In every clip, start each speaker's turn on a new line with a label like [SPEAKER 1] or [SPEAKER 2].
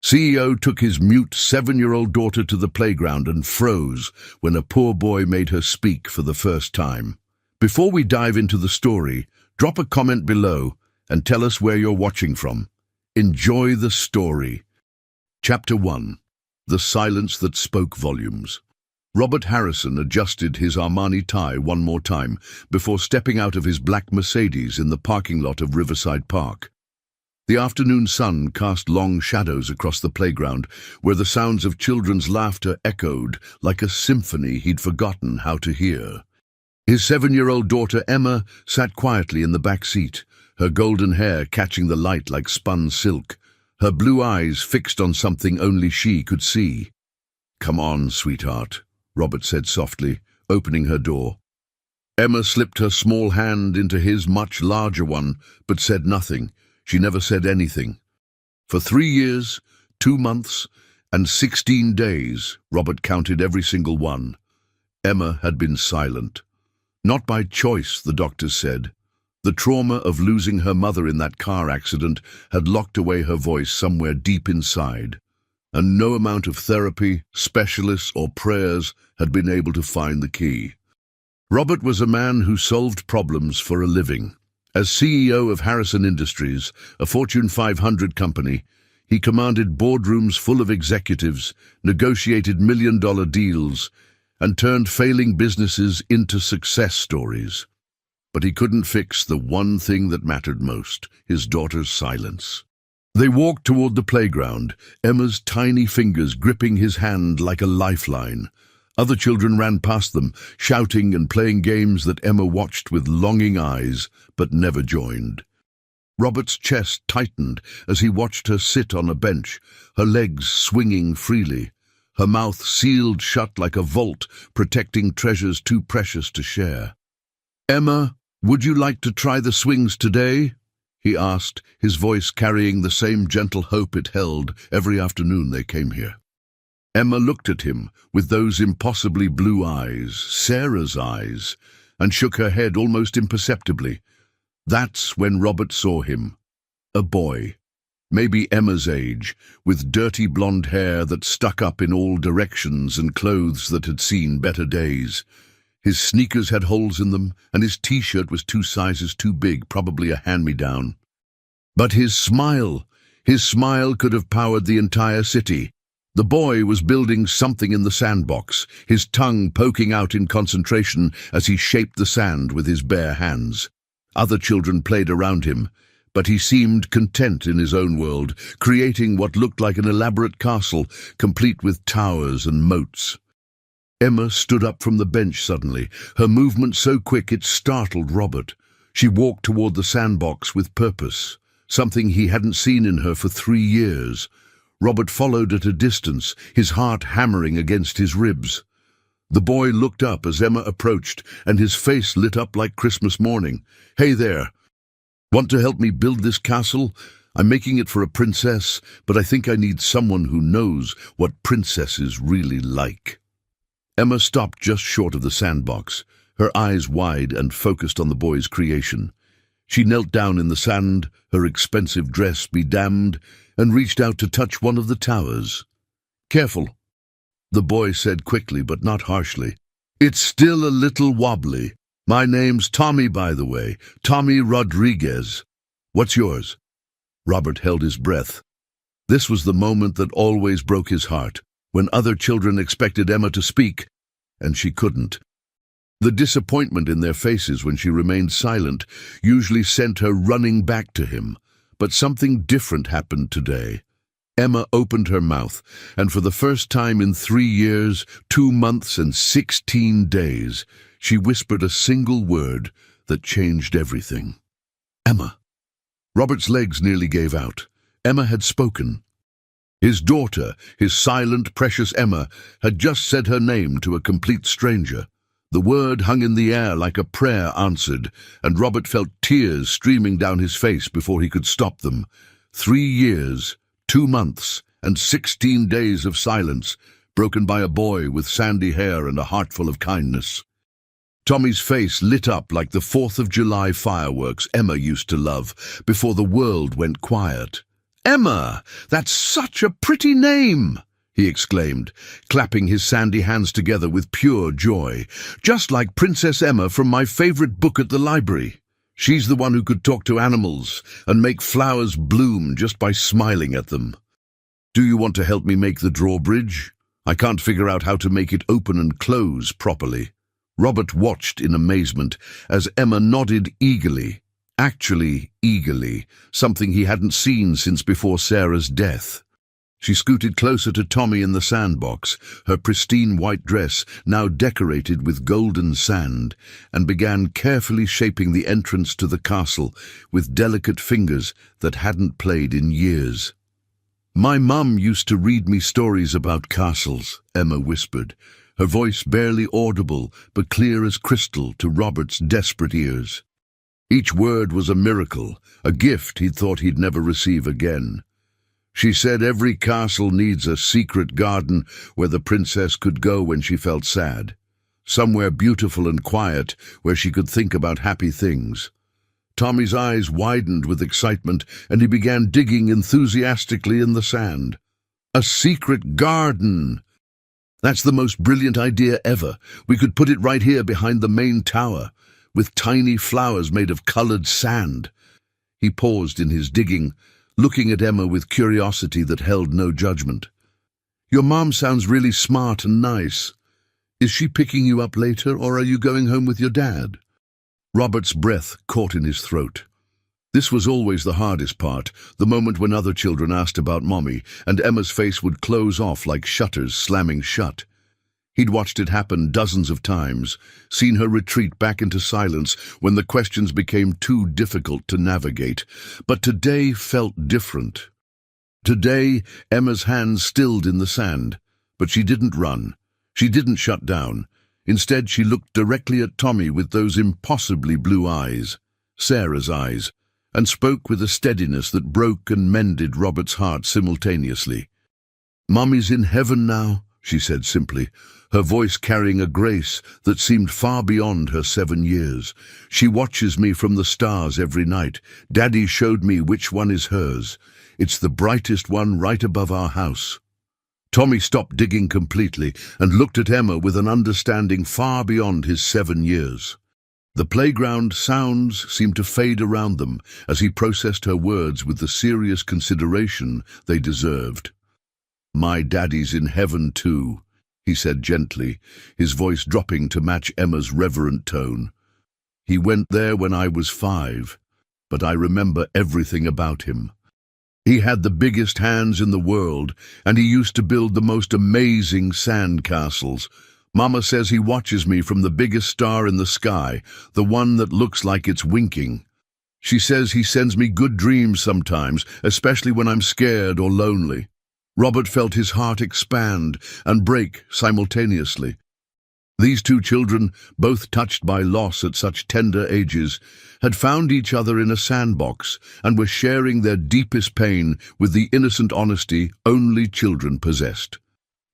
[SPEAKER 1] CEO took his mute 7-year-old daughter to the playground and froze when a poor boy made her speak for the first time. Before we dive into the story, drop a comment below and tell us where you're watching from. Enjoy the story. Chapter 1. The Silence That Spoke Volumes. Robert Harrison adjusted his Armani tie one more time before stepping out of his black Mercedes in the parking lot of Riverside Park. The afternoon sun cast long shadows across the playground, where the sounds of children's laughter echoed like a symphony he'd forgotten how to hear. His 7-year-old daughter Emma sat quietly in the back seat, her golden hair catching the light like spun silk, her blue eyes fixed on something only she could see. "Come on, sweetheart," Robert said softly, opening her door. Emma slipped her small hand into his much larger one, but said nothing. She never said anything. For 3 years, 2 months, and 16 days, Robert counted every single one, Emma had been silent. Not by choice, the doctors said. The trauma of losing her mother in that car accident had locked away her voice somewhere deep inside, and no amount of therapy, specialists, or prayers had been able to find the key. Robert was a man who solved problems for a living. As CEO of Harrison Industries, a Fortune 500 company, he commanded boardrooms full of executives, negotiated million-dollar deals, and turned failing businesses into success stories. But he couldn't fix the one thing that mattered most, his daughter's silence. They walked toward the playground, Emma's tiny fingers gripping his hand like a lifeline. Other children ran past them, shouting and playing games that Emma watched with longing eyes, but never joined. Robert's chest tightened as he watched her sit on a bench, her legs swinging freely, her mouth sealed shut like a vault, protecting treasures too precious to share. "Emma, would you like to try the swings today?" he asked, his voice carrying the same gentle hope it held every afternoon they came here. Emma looked at him with those impossibly blue eyes, Sarah's eyes, and shook her head almost imperceptibly. That's when Robert saw him. A boy, maybe Emma's age, with dirty blonde hair that stuck up in all directions and clothes that had seen better days. His sneakers had holes in them, and his t-shirt was 2 sizes too big, probably a hand-me-down. But his smile could have powered the entire city. The boy was building something in the sandbox, his tongue poking out in concentration as he shaped the sand with his bare hands. Other children played around him, but he seemed content in his own world, creating what looked like an elaborate castle, complete with towers and moats. Emma stood up from the bench suddenly, her movement so quick it startled Robert. She walked toward the sandbox with purpose, something he hadn't seen in her for 3 years. Robert followed at a distance, his heart hammering against his ribs. The boy looked up as Emma approached, and his face lit up like Christmas morning. "Hey there. Want to help me build this castle? I'm making it for a princess, but I think I need someone who knows what princesses really like." Emma stopped just short of the sandbox, her eyes wide and focused on the boy's creation. She knelt down in the sand, her expensive dress be damned, and reached out to touch one of the towers. "Careful," the boy said quickly but not harshly. "It's still a little wobbly. My name's Tommy, by the way, Tommy Rodriguez. What's yours?" Robert held his breath. This was the moment that always broke his heart, when other children expected Emma to speak, and she couldn't. The disappointment in their faces when she remained silent usually sent her running back to him. But something different happened today. Emma opened her mouth, and for the first time in 3 years, 2 months, and 16 days, she whispered a single word that changed everything. "Emma." Robert's legs nearly gave out. Emma had spoken. His daughter, his silent, precious Emma, had just said her name to a complete stranger. The word hung in the air like a prayer answered, and Robert felt tears streaming down his face before he could stop them. 3 years, 2 months, and 16 days of silence, broken by a boy with sandy hair and a heart full of kindness. Tommy's face lit up like the 4th of July fireworks Emma used to love before the world went quiet. "Emma! That's such a pretty name!" he exclaimed, clapping his sandy hands together with pure joy. "Just like Princess Emma from my favorite book at the library. She's the one who could talk to animals and make flowers bloom just by smiling at them. Do you want to help me make the drawbridge? I can't figure out how to make it open and close properly." Robert watched in amazement as Emma nodded eagerly, actually eagerly, something he hadn't seen since before Sarah's death. She scooted closer to Tommy in the sandbox, her pristine white dress now decorated with golden sand, and began carefully shaping the entrance to the castle with delicate fingers that hadn't played in years. "My mum used to read me stories about castles," Emma whispered, her voice barely audible but clear as crystal to Robert's desperate ears. Each word was a miracle, a gift he'd thought he'd never receive again. She said every castle needs a secret garden where the princess could go when she felt sad. Somewhere beautiful and quiet where she could think about happy things. Tommy's eyes widened with excitement and he began digging enthusiastically in the sand. "A secret garden! That's the most brilliant idea ever. We could put it right here behind the main tower, with tiny flowers made of colored sand." He paused in his digging, looking at Emma with curiosity that held no judgment. "Your mom sounds really smart and nice. Is she picking you up later, or are you going home with your dad?" Robert's breath caught in his throat. This was always the hardest part, the moment when other children asked about Mommy, and Emma's face would close off like shutters slamming shut. He'd watched it happen dozens of times, seen her retreat back into silence when the questions became too difficult to navigate. But today felt different. Today, Emma's hands stilled in the sand, but she didn't run. She didn't shut down. Instead, she looked directly at Tommy with those impossibly blue eyes, Sarah's eyes, and spoke with a steadiness that broke and mended Robert's heart simultaneously. "Mommy's in heaven now," she said simply, her voice carrying a grace that seemed far beyond her 7 years. "She watches me from the stars every night. Daddy showed me which one is hers. It's the brightest one right above our house." Tommy stopped digging completely and looked at Emma with an understanding far beyond his 7 years. The playground sounds seemed to fade around them as he processed her words with the serious consideration they deserved. "My daddy's in heaven too," he said gently, his voice dropping to match Emma's reverent tone. "He went there when I was 5, but I remember everything about him. He had the biggest hands in the world, and he used to build the most amazing sand castles. Mama says he watches me from the biggest star in the sky, the one that looks like it's winking. She says he sends me good dreams sometimes, especially when I'm scared or lonely." Robert felt his heart expand and break simultaneously. These two children, both touched by loss at such tender ages, had found each other in a sandbox and were sharing their deepest pain with the innocent honesty only children possessed.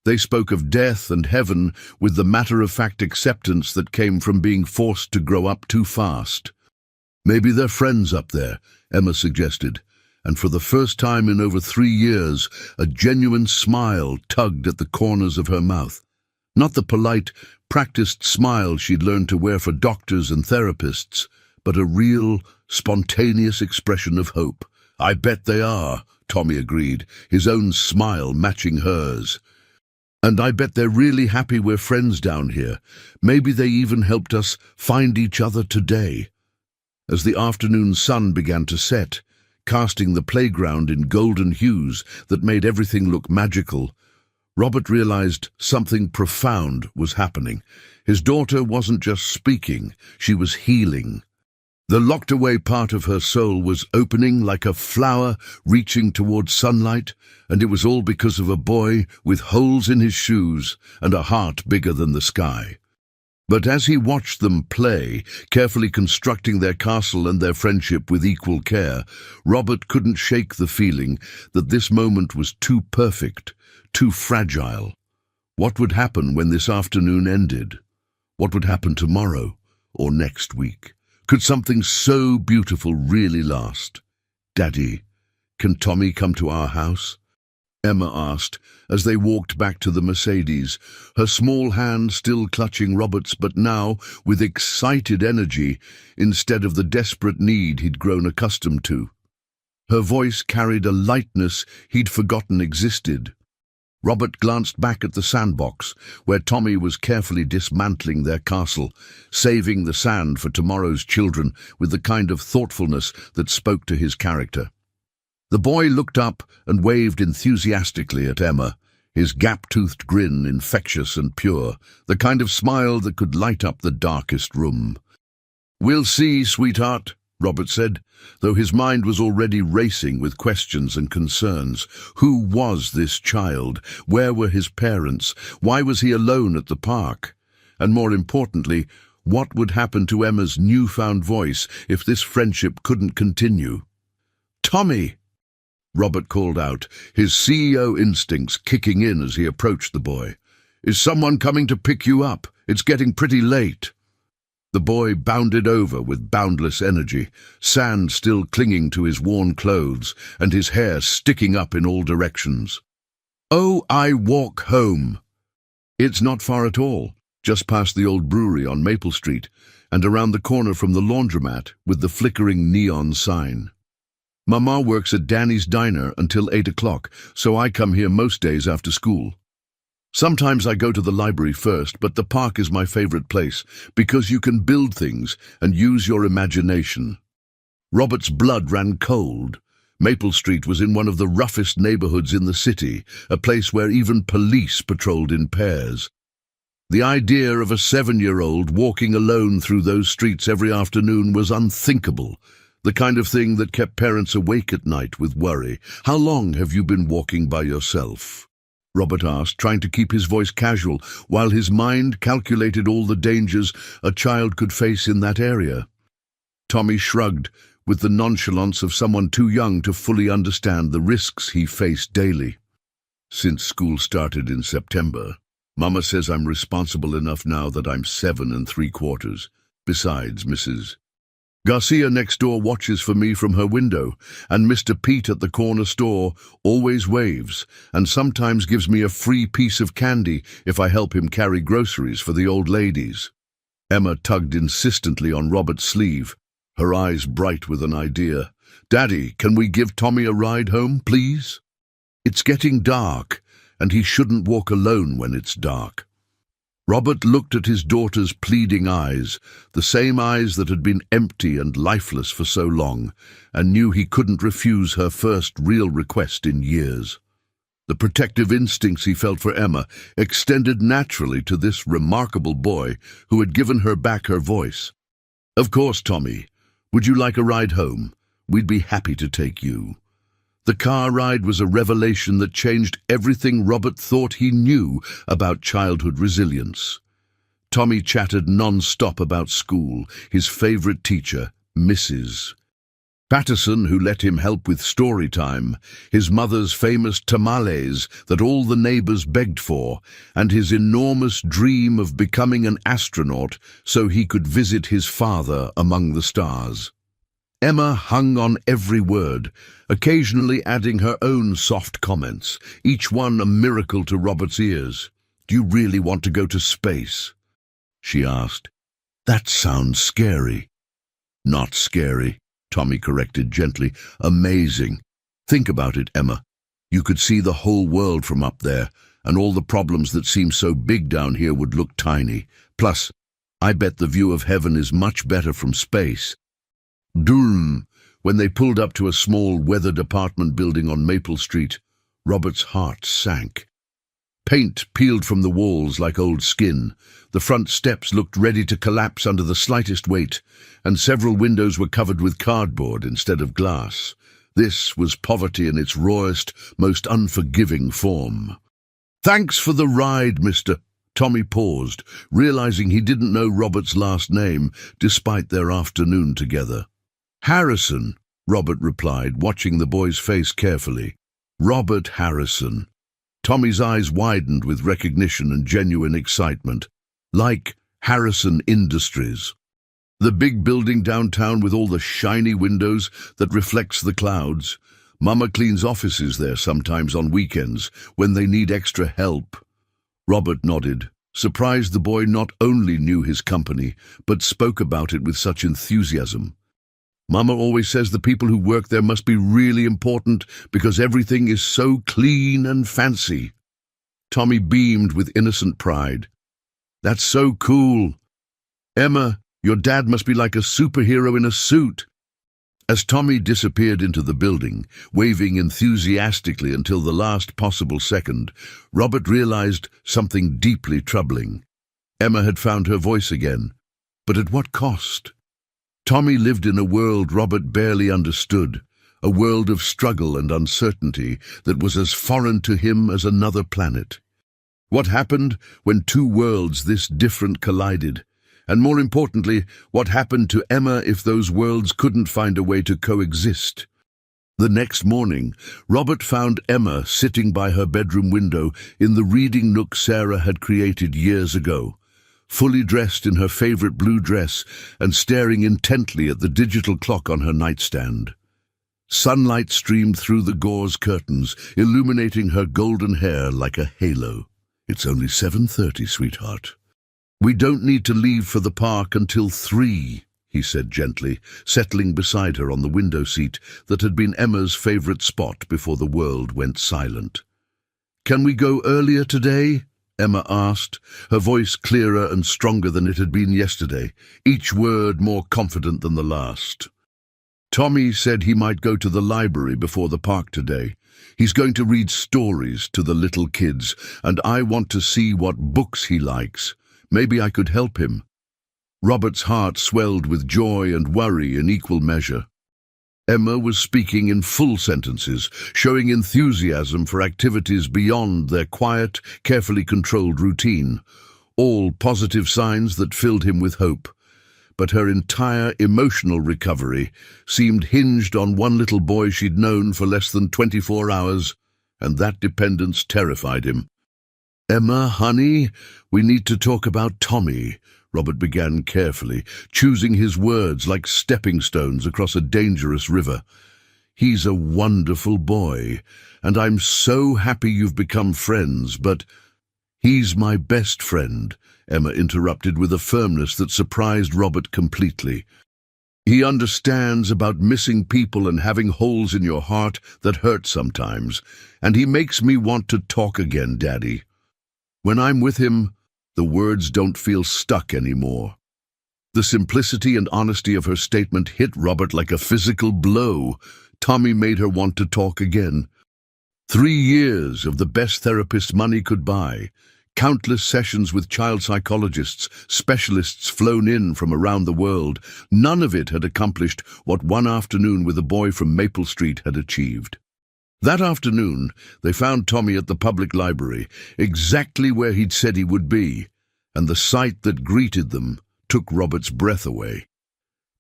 [SPEAKER 1] They spoke of death and heaven with the matter-of-fact acceptance that came from being forced to grow up too fast. "Maybe they're friends up there," Emma suggested, and for the first time in over 3 years, a genuine smile tugged at the corners of her mouth. Not the polite, practiced smile she'd learned to wear for doctors and therapists, but a real, spontaneous expression of hope. "I bet they are," Tommy agreed, his own smile matching hers. "And I bet they're really happy we're friends down here. Maybe they even helped us find each other today." As the afternoon sun began to set, casting the playground in golden hues that made everything look magical, Robert realized something profound was happening. His daughter wasn't just speaking, she was healing. The locked-away part of her soul was opening like a flower reaching towards sunlight, and it was all because of a boy with holes in his shoes and a heart bigger than the sky. But as he watched them play, carefully constructing their castle and their friendship with equal care, Robert couldn't shake the feeling that this moment was too perfect, too fragile. What would happen when this afternoon ended? What would happen tomorrow or next week? Could something so beautiful really last? "Daddy, Can Tommy come to our house? Emma asked as they walked back to the Mercedes, her small hand still clutching Robert's, but now with excited energy instead of the desperate need he'd grown accustomed to. Her voice carried a lightness he'd forgotten existed. Robert glanced back at the sandbox, where Tommy was carefully dismantling their castle, saving the sand for tomorrow's children with the kind of thoughtfulness that spoke to his character. The boy looked up and waved enthusiastically at Emma, his gap-toothed grin infectious and pure, the kind of smile that could light up the darkest room. "We'll see, sweetheart," Robert said, though his mind was already racing with questions and concerns. Who was this child? Where were his parents? Why was he alone at the park? And more importantly, what would happen to Emma's newfound voice if this friendship couldn't continue? "Tommy!" Robert called out, his CEO instincts kicking in as he approached the boy. "Is someone coming to pick you up? It's getting pretty late." The boy bounded over with boundless energy, sand still clinging to his worn clothes and his hair sticking up in all directions. "Oh, I walk home." "It's not far at all, just past the old brewery on Maple Street and around the corner from the laundromat with the flickering neon sign. Mama works at Danny's Diner until 8 o'clock, so I come here most days after school. Sometimes I go to the library first, but the park is my favorite place because you can build things and use your imagination." Robert's blood ran cold. Maple Street was in one of the roughest neighborhoods in the city, a place where even police patrolled in pairs. The idea of a 7-year-old walking alone through those streets every afternoon was unthinkable, the kind of thing that kept parents awake at night with worry. "How long have you been walking by yourself?" Robert asked, trying to keep his voice casual, while his mind calculated all the dangers a child could face in that area. Tommy shrugged, with the nonchalance of someone too young to fully understand the risks he faced daily. "Since school started in September. Mama says I'm responsible enough now that I'm 7 3/4. Besides, Mrs. Garcia next door watches for me from her window, and Mr. Pete at the corner store always waves and sometimes gives me a free piece of candy if I help him carry groceries for the old ladies." Emma tugged insistently on Robert's sleeve, her eyes bright with an idea. "Daddy, can we give Tommy a ride home, please? It's getting dark, and he shouldn't walk alone when it's dark." Robert looked at his daughter's pleading eyes, the same eyes that had been empty and lifeless for so long, and knew he couldn't refuse her first real request in years. The protective instincts he felt for Emma extended naturally to this remarkable boy who had given her back her voice. "Of course, Tommy. Would you like a ride home? We'd be happy to take you." The car ride was a revelation that changed everything Robert thought he knew about childhood resilience. Tommy chattered non-stop about school, his favorite teacher, Mrs. Patterson, who let him help with story time, his mother's famous tamales that all the neighbors begged for, and his enormous dream of becoming an astronaut so he could visit his father among the stars. Emma hung on every word, occasionally adding her own soft comments, each one a miracle to Robert's ears. "Do you really want to go to space?" she asked. "That sounds scary." "Not scary," Tommy corrected gently. "Amazing. Think about it, Emma. You could see the whole world from up there, and all the problems that seem so big down here would look tiny. Plus, I bet the view of heaven is much better from space." Doom! When they pulled up to a small weathered apartment building on Maple Street, Robert's heart sank. Paint peeled from the walls like old skin. The front steps looked ready to collapse under the slightest weight, and several windows were covered with cardboard instead of glass. This was poverty in its rawest, most unforgiving form. "Thanks for the ride, Mr." Tommy paused, realizing he didn't know Robert's last name, despite their afternoon together. "Harrison," Robert replied, watching the boy's face carefully. "Robert Harrison." Tommy's eyes widened with recognition and genuine excitement. "Like Harrison Industries. The big building downtown with all the shiny windows that reflects the clouds. Mama cleans offices there sometimes on weekends when they need extra help. Robert nodded, surprised the boy not only knew his company, but spoke about it with such enthusiasm. Mama always says the people who work there must be really important because everything is so clean and fancy. Tommy beamed with innocent pride. That's so cool. Emma, your dad must be like a superhero in a suit. As Tommy disappeared into the building, waving enthusiastically until the last possible second, Robert realized something deeply troubling. Emma had found her voice again, but at what cost? Tommy lived in a world Robert barely understood, a world of struggle and uncertainty that was as foreign to him as another planet. What happened when two worlds this different collided? And more importantly, what happened to Emma if those worlds couldn't find a way to coexist? The next morning, Robert found Emma sitting by her bedroom window in the reading nook Sarah had created years ago, fully dressed in her favorite blue dress and staring intently at the digital clock on her nightstand. Sunlight streamed through the gauze curtains, illuminating her golden hair like a halo. It's only 7:30, sweetheart. We don't need to leave for the park until 3, he said gently, settling beside her on the window seat that had been Emma's favorite spot before the world went silent. Can we go earlier today? Emma asked, her voice clearer and stronger than it had been yesterday, each word more confident than the last. Tommy said he might go to the library before the park today. He's going to read stories to the little kids, and I want to see what books he likes. Maybe I could help him. Robert's heart swelled with joy and worry in equal measure. Emma was speaking in full sentences, showing enthusiasm for activities beyond their quiet, carefully controlled routine, all positive signs that filled him with hope. But her entire emotional recovery seemed hinged on one little boy she'd known for less than 24 hours, and that dependence terrified him. Emma, honey, we need to talk about Tommy, Robert began carefully, choosing his words like stepping stones across a dangerous river. He's a wonderful boy, and I'm so happy you've become friends, but he's my best friend, Emma interrupted with a firmness that surprised Robert completely. He understands about missing people and having holes in your heart that hurt sometimes, and he makes me want to talk again, Daddy. When I'm with him, the words don't feel stuck anymore. The simplicity and honesty of her statement hit Robert like a physical blow. Tommy made her want to talk again. 3 years of the best therapist money could buy, countless sessions with child psychologists, specialists flown in from around the world. None of it had accomplished what one afternoon with a boy from Maple Street had achieved. That afternoon, they found Tommy at the public library, exactly where he'd said he would be, and the sight that greeted them took Robert's breath away.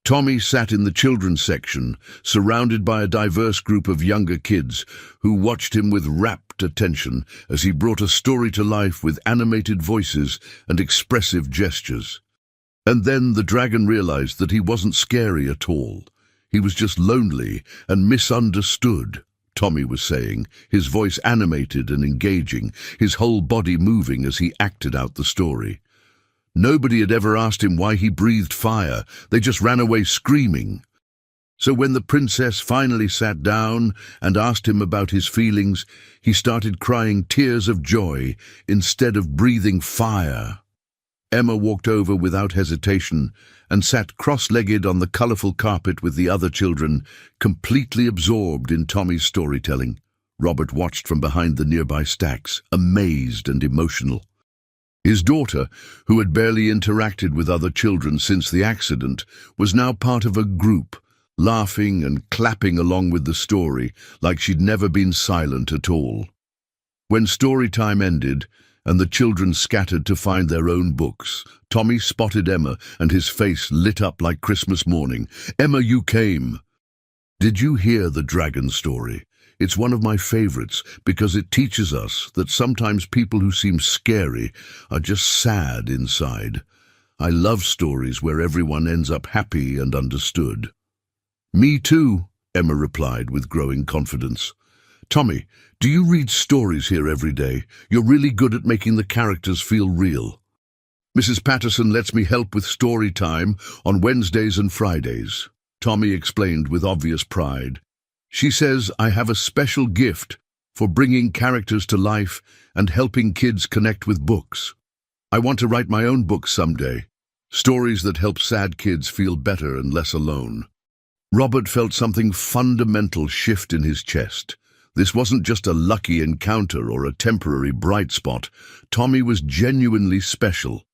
[SPEAKER 1] Tommy sat in the children's section, surrounded by a diverse group of younger kids who watched him with rapt attention as he brought a story to life with animated voices and expressive gestures. And then the dragon realized that he wasn't scary at all. He was just lonely and misunderstood, Tommy was saying, his voice animated and engaging, his whole body moving as he acted out the story. Nobody had ever asked him why he breathed fire. They just ran away screaming. So when the princess finally sat down and asked him about his feelings, he started crying tears of joy instead of breathing fire. Emma walked over without hesitation and sat cross-legged on the colorful carpet with the other children, completely absorbed in Tommy's storytelling. Robert watched from behind the nearby stacks, amazed and emotional. His daughter, who had barely interacted with other children since the accident, was now part of a group, laughing and clapping along with the story like she'd never been silent at all. When story time ended and the children scattered to find their own books, Tommy spotted Emma and his face lit up like Christmas morning. "Emma, you came. Did you hear the dragon story? It's one of my favorites because it teaches us that sometimes people who seem scary are just sad inside. I love stories where everyone ends up happy and understood." "Me too," Emma replied with growing confidence. Tommy, do you read stories here every day? You're really good at making the characters feel real. Mrs. Patterson lets me help with story time on Wednesdays and Fridays, Tommy explained with obvious pride. She says I have a special gift for bringing characters to life and helping kids connect with books. I want to write my own books someday, stories that help sad kids feel better and less alone. Robert felt something fundamental shift in his chest. This wasn't just a lucky encounter or a temporary bright spot. Tommy was genuinely special.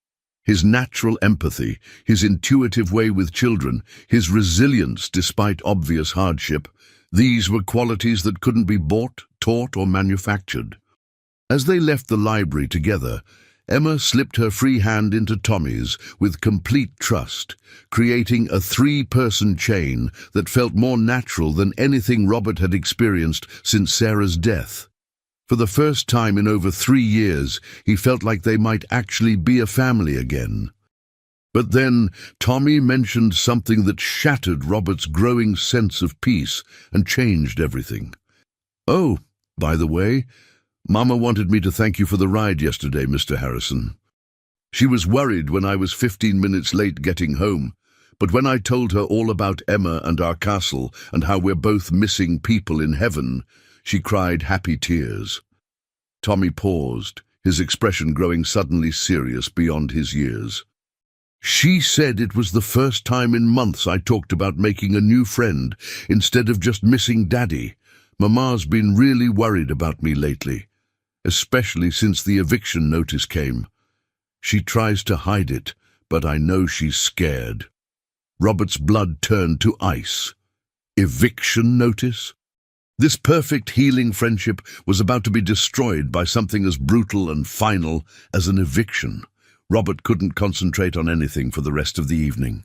[SPEAKER 1] His natural empathy, his intuitive way with children, his resilience despite obvious hardship, these were qualities that couldn't be bought, taught, or manufactured. As they left the library together, Emma slipped her free hand into Tommy's with complete trust, creating a three-person chain that felt more natural than anything Robert had experienced since Sarah's death. For the first time in over 3 years, he felt like they might actually be a family again. But then Tommy mentioned something that shattered Robert's growing sense of peace and changed everything. "Oh, by the way, Mama wanted me to thank you for the ride yesterday, Mr. Harrison. She was worried when I was 15 minutes late getting home, but when I told her all about Emma and our castle and how we're both missing people in heaven, she cried happy tears." Tommy paused, his expression growing suddenly serious beyond his years. "She said it was the first time in months I talked about making a new friend instead of just missing Daddy. Mama's been really worried about me lately, especially since the eviction notice came. She tries to hide it, but I know she's scared." Robert's blood turned to ice. Eviction notice? This perfect healing friendship was about to be destroyed by something as brutal and final as an eviction. Robert couldn't concentrate on anything for the rest of the evening.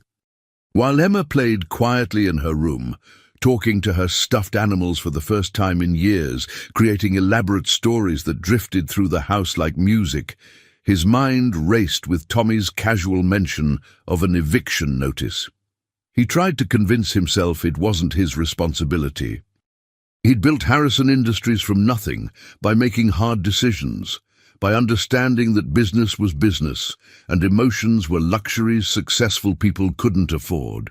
[SPEAKER 1] While Emma played quietly in her room, talking to her stuffed animals for the first time in years, creating elaborate stories that drifted through the house like music, his mind raced with Tommy's casual mention of an eviction notice. He tried to convince himself it wasn't his responsibility. He'd built Harrison Industries from nothing by making hard decisions, by understanding that business was business and emotions were luxuries successful people couldn't afford.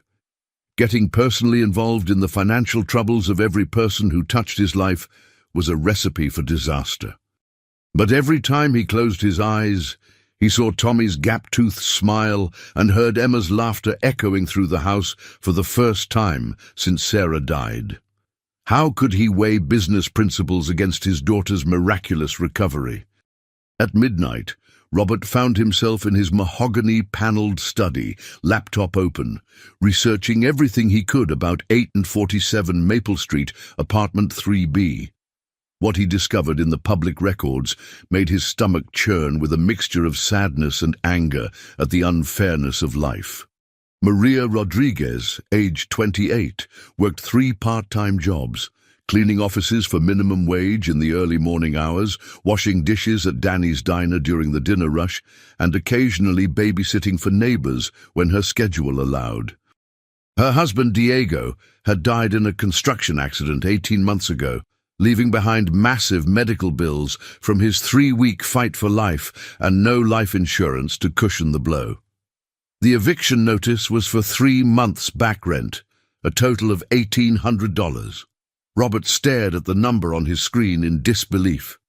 [SPEAKER 1] Getting personally involved in the financial troubles of every person who touched his life was a recipe for disaster. But every time he closed his eyes, he saw Tommy's gap-toothed smile and heard Emma's laughter echoing through the house for the first time since Sarah died. How could he weigh business principles against his daughter's miraculous recovery? At midnight, Robert found himself in his mahogany-paneled study, laptop open, researching everything he could about 8 and 47 Maple Street, apartment 3B. What he discovered in the public records made his stomach churn with a mixture of sadness and anger at the unfairness of life. Maria Rodriguez, age 28, worked 3 part-time jobs, cleaning offices for minimum wage in the early morning hours, washing dishes at Danny's diner during the dinner rush, and occasionally babysitting for neighbors when her schedule allowed. Her husband, Diego, had died in a construction accident 18 months ago, leaving behind massive medical bills from his 3-week fight for life and no life insurance to cushion the blow. The eviction notice was for 3 months' back rent, a total of $1,800. Robert stared at the number on his screen in disbelief.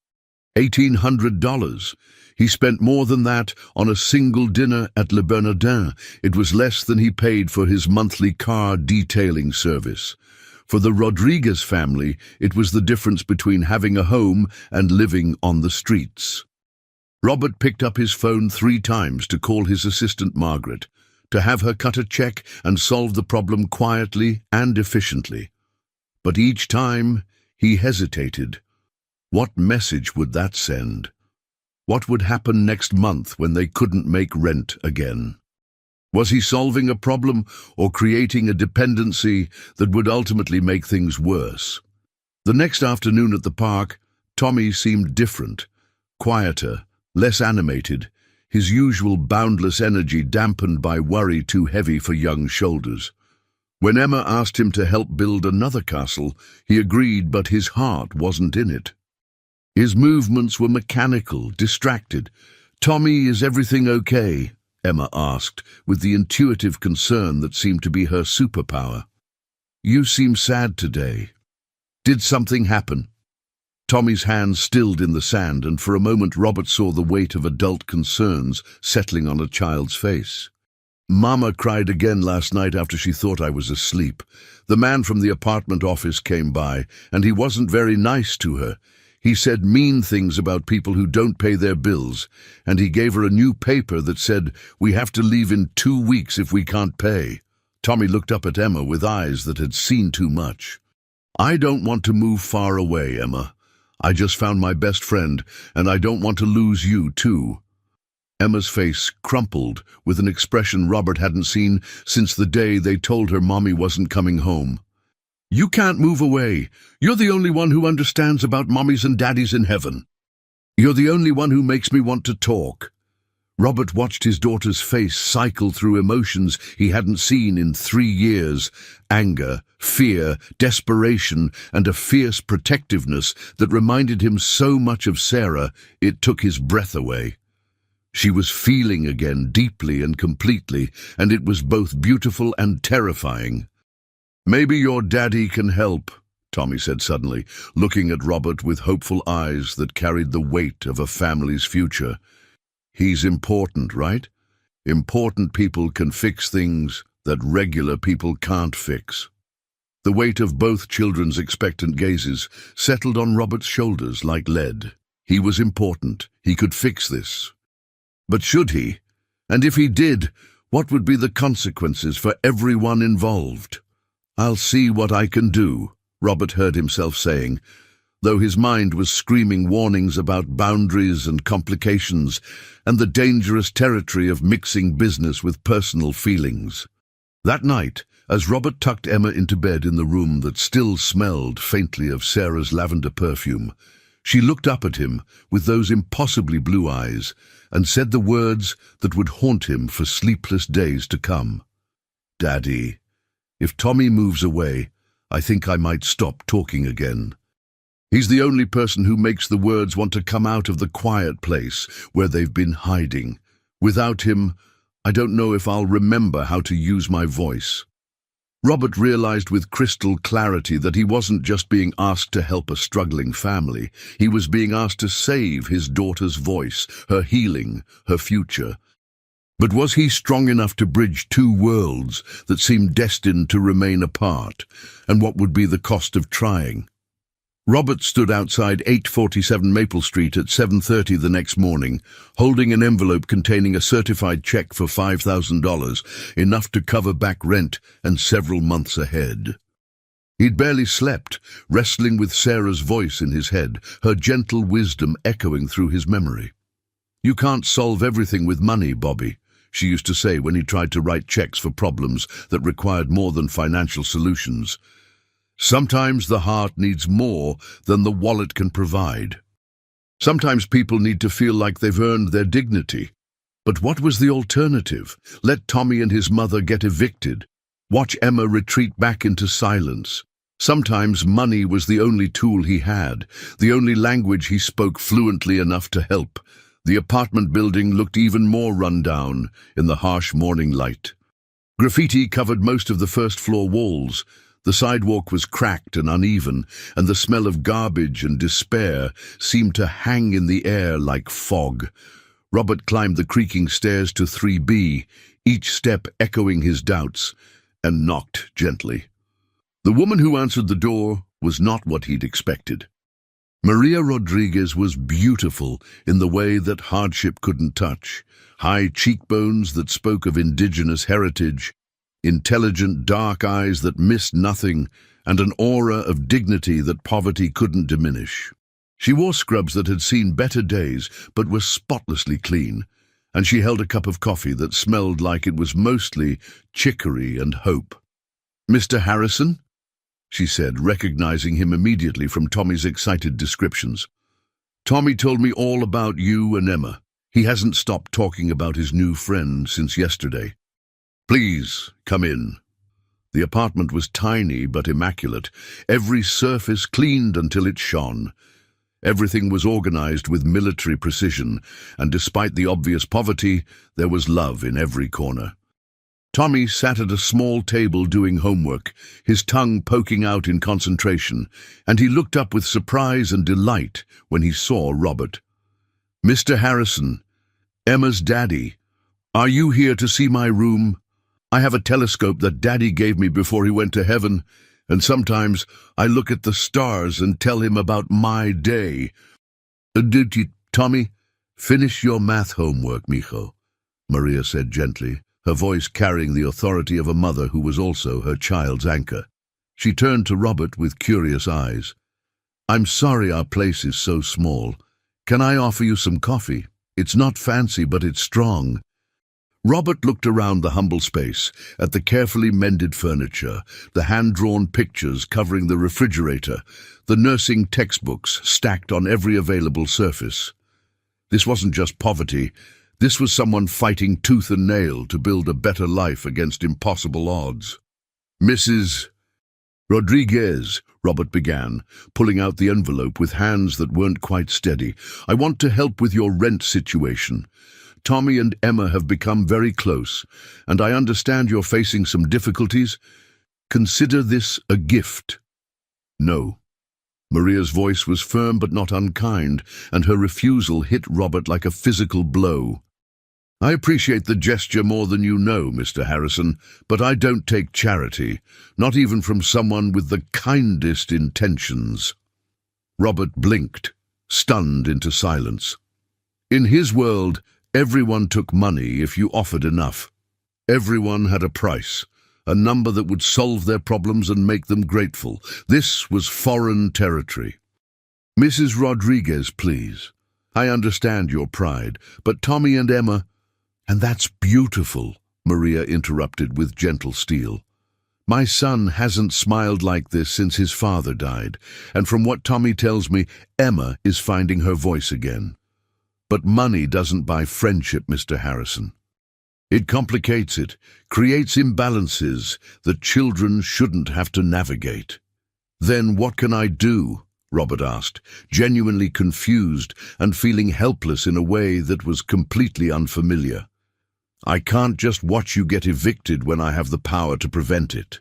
[SPEAKER 1] $1,800. He spent more than that on a single dinner at Le Bernardin. It was less than he paid for his monthly car detailing service. For the Rodriguez family, it was the difference between having a home and living on the streets. Robert picked up his phone 3 times to call his assistant Margaret, to have her cut a check and solve the problem quietly and efficiently. But each time, he hesitated. What message would that send? What would happen next month when they couldn't make rent again? Was he solving a problem or creating a dependency that would ultimately make things worse? The next afternoon at the park, Tommy seemed different, quieter, less animated, his usual boundless energy dampened by worry too heavy for young shoulders. When Emma asked him to help build another castle, he agreed, but his heart wasn't in it. His movements were mechanical, distracted. "Tommy, is everything okay?" Emma asked, with the intuitive concern that seemed to be her superpower. "You seem sad today. Did something happen?" Tommy's hands stilled in the sand, and for a moment Robert saw the weight of adult concerns settling on a child's face. "Mama cried again last night after she thought I was asleep. The man from the apartment office came by, and he wasn't very nice to her. He said mean things about people who don't pay their bills, and he gave her a new paper that said, 'We have to leave in 2 weeks if we can't pay.'" Tommy looked up at Emma with eyes that had seen too much. "I don't want to move far away, Emma. I just found my best friend, and I don't want to lose you, too." Emma's face crumpled with an expression Robert hadn't seen since the day they told her Mommy wasn't coming home. "You can't move away. You're the only one who understands about mommies and daddies in heaven. You're the only one who makes me want to talk." Robert watched his daughter's face cycle through emotions he hadn't seen in 3 years: anger, fear, desperation, and a fierce protectiveness that reminded him so much of Sarah it took his breath away. She was feeling again, deeply and completely, and it was both beautiful and terrifying. "Maybe your daddy can help," Tommy said suddenly, looking at Robert with hopeful eyes that carried the weight of a family's future. "He's important, right? Important people can fix things that regular people can't fix." The weight of both children's expectant gazes settled on Robert's shoulders like lead. He was important. He could fix this. But should he? And if he did, what would be the consequences for everyone involved? "I'll see what I can do," Robert heard himself saying, though his mind was screaming warnings about boundaries and complications and the dangerous territory of mixing business with personal feelings. That night, as Robert tucked Emma into bed in the room that still smelled faintly of Sarah's lavender perfume, she looked up at him with those impossibly blue eyes and said the words that would haunt him for sleepless days to come. "Daddy, if Tommy moves away, I think I might stop talking again. He's the only person who makes the words want to come out of the quiet place where they've been hiding. Without him, I don't know if I'll remember how to use my voice." Robert realized with crystal clarity that he wasn't just being asked to help a struggling family. He was being asked to save his daughter's voice, her healing, her future. But was he strong enough to bridge 2 worlds that seemed destined to remain apart? And what would be the cost of trying? Robert stood outside 847 Maple Street at 7:30 the next morning, holding an envelope containing a certified check for $5,000, enough to cover back rent and several months ahead. He'd barely slept, wrestling with Sarah's voice in his head, her gentle wisdom echoing through his memory. "You can't solve everything with money, Bobby," she used to say when he tried to write checks for problems that required more than financial solutions. "Sometimes the heart needs more than the wallet can provide. Sometimes people need to feel like they've earned their dignity." But what was the alternative? Let Tommy and his mother get evicted? Watch Emma retreat back into silence? Sometimes money was the only tool he had, the only language he spoke fluently enough to help. The apartment building looked even more run down in the harsh morning light. Graffiti covered most of the first-floor walls. The sidewalk was cracked and uneven, and the smell of garbage and despair seemed to hang in the air like fog. Robert climbed the creaking stairs to 3B, each step echoing his doubts, and knocked gently. The woman who answered the door was not what he'd expected. Maria Rodriguez was beautiful in the way that hardship couldn't touch. High cheekbones that spoke of indigenous heritage, intelligent dark eyes that missed nothing, and an aura of dignity that poverty couldn't diminish. She wore scrubs that had seen better days but were spotlessly clean, and she held a cup of coffee that smelled like it was mostly chicory and hope. "Mr. Harrison?" she said, recognizing him immediately from Tommy's excited descriptions. "Tommy told me all about you and Emma. He hasn't stopped talking about his new friend since yesterday. Please, come in." The apartment was tiny but immaculate, every surface cleaned until it shone. Everything was organized with military precision, and despite the obvious poverty, there was love in every corner. Tommy sat at a small table doing homework, his tongue poking out in concentration, and he looked up with surprise and delight when he saw Robert. "Mr. Harrison, Emma's daddy, are you here to see my room? I have a telescope that Daddy gave me before he went to heaven, and sometimes I look at the stars and tell him about my day." Tommy, finish your math homework, mijo," Maria said gently, her voice carrying the authority of a mother who was also her child's anchor. She turned to Robert with curious eyes. "I'm sorry our place is so small. Can I offer you some coffee? It's not fancy, but it's strong." Robert looked around the humble space, at the carefully mended furniture, the hand-drawn pictures covering the refrigerator, the nursing textbooks stacked on every available surface. This wasn't just poverty. This was someone fighting tooth and nail to build a better life against impossible odds. "Mrs. Rodriguez," Robert began, pulling out the envelope with hands that weren't quite steady, "I want to help with your rent situation. Tommy and Emma have become very close, and I understand you're facing some difficulties. Consider this a gift." "No." Maria's voice was firm but not unkind, and her refusal hit Robert like a physical blow. "I appreciate the gesture more than you know, Mr. Harrison, but I don't take charity, not even from someone with the kindest intentions." Robert blinked, stunned into silence. In his world, everyone took money if you offered enough. Everyone had a price, a number that would solve their problems and make them grateful. This was foreign territory. "Mrs. Rodriguez, please. I understand your pride, but Tommy and Emma—" "And that's beautiful," Maria interrupted with gentle steel. "My son hasn't smiled like this since his father died, and from what Tommy tells me, Emma is finding her voice again. But money doesn't buy friendship, Mr. Harrison. It complicates it, creates imbalances that children shouldn't have to navigate." "Then what can I do?" Robert asked, genuinely confused and feeling helpless in a way that was completely unfamiliar. "I can't just watch you get evicted when I have the power to prevent it."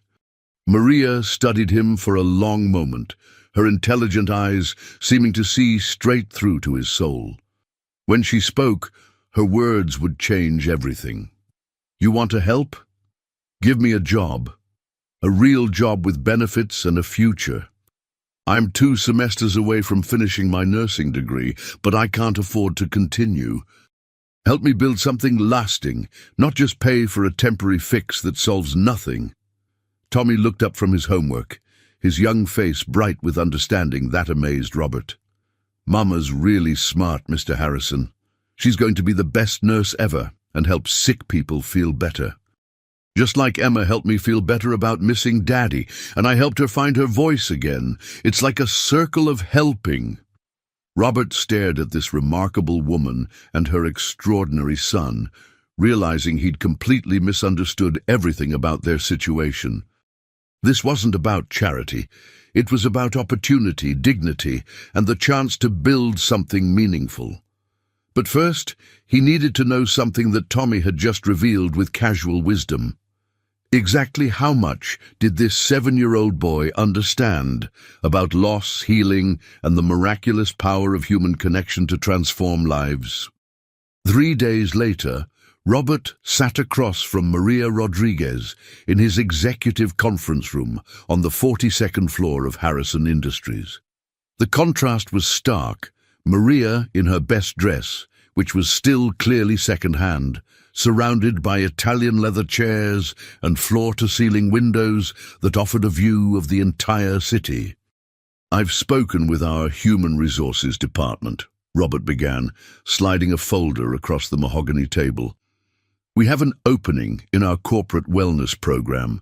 [SPEAKER 1] Maria studied him for a long moment, her intelligent eyes seeming to see straight through to his soul. When she spoke, her words would change everything. "You want to help? Give me a job. A real job with benefits and a future. I'm 2 semesters away from finishing my nursing degree, but I can't afford to continue. Help me build something lasting, not just pay for a temporary fix that solves nothing." Tommy looked up from his homework, his young face bright with understanding that amazed Robert. "Mama's really smart, Mr. Harrison. She's going to be the best nurse ever and help sick people feel better. Just like Emma helped me feel better about missing Daddy, and I helped her find her voice again. It's like a circle of helping." Robert stared at this remarkable woman and her extraordinary son, realizing he'd completely misunderstood everything about their situation. This wasn't about charity. It was about opportunity, dignity, and the chance to build something meaningful. But first, he needed to know something that Tommy had just revealed with casual wisdom. Exactly how much did this 7-year-old boy understand about loss, healing, and the miraculous power of human connection to transform lives? 3 days later, Robert sat across from Maria Rodriguez in his executive conference room on the 42nd floor of Harrison Industries. The contrast was stark. Maria in her best dress, which was still clearly second-hand, surrounded by Italian leather chairs and floor-to-ceiling windows that offered a view of the entire city. "I've spoken with our human resources department," Robert began, sliding a folder across the mahogany table. "We have an opening in our corporate wellness program.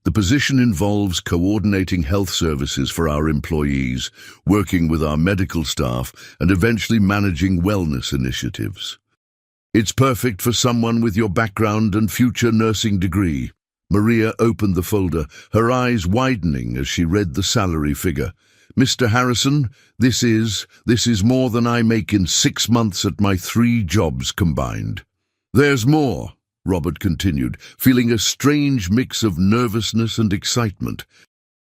[SPEAKER 1] The position involves coordinating health services for our employees, working with our medical staff, and eventually managing wellness initiatives. It's perfect for someone with your background and future nursing degree. Maria opened the folder, her eyes widening as she read the salary figure. "Mr. Harrison, this is more than I make in 6 months at my 3 jobs combined." "There's more," Robert continued, feeling a strange mix of nervousness and excitement.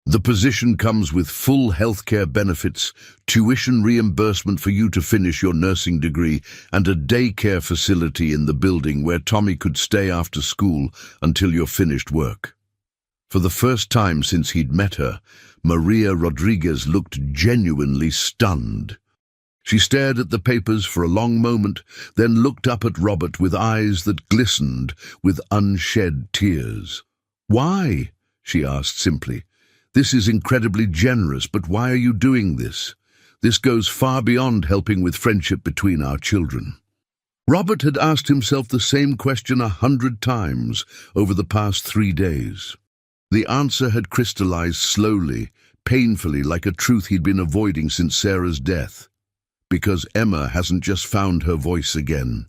[SPEAKER 1] "The position comes with full healthcare benefits, tuition reimbursement for you to finish your nursing degree, and a daycare facility in the building where Tommy could stay after school until you're finished work." For the first time since he'd met her, Maria Rodriguez looked genuinely stunned. She stared at the papers for a long moment, then looked up at Robert with eyes that glistened with unshed tears. "Why?" she asked simply. "This is incredibly generous, but why are you doing this? This goes far beyond helping with friendship between our children." Robert had asked himself the same question 100 times over the past 3 days. The answer had crystallized slowly, painfully, like a truth he'd been avoiding since Sarah's death. "Because Emma hasn't just found her voice again,"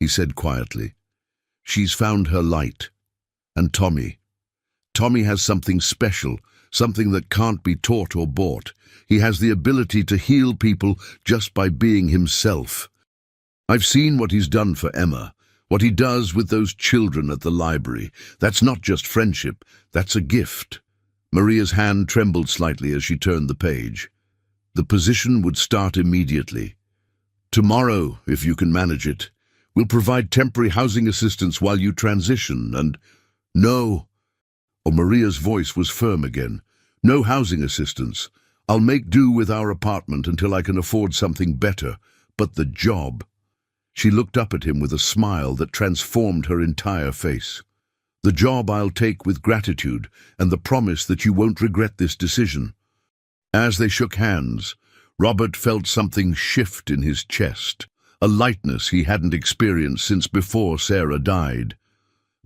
[SPEAKER 1] he said quietly. "She's found her light. And Tommy has something special, something that can't be taught or bought. He has the ability to heal people just by being himself. I've seen what he's done for Emma, what he does with those children at the library. That's not just friendship, that's a gift." Maria's hand trembled slightly as she turned the page. "The position would start immediately. Tomorrow, if you can manage it. We'll provide temporary housing assistance while you transition, and—" "No." Oh, Maria's voice was firm again. "No housing assistance. I'll make do with our apartment until I can afford something better. But the job—" She looked up at him with a smile that transformed her entire face. "The job I'll take with gratitude and the promise that you won't regret this decision." As they shook hands, Robert felt something shift in his chest, a lightness he hadn't experienced since before Sarah died.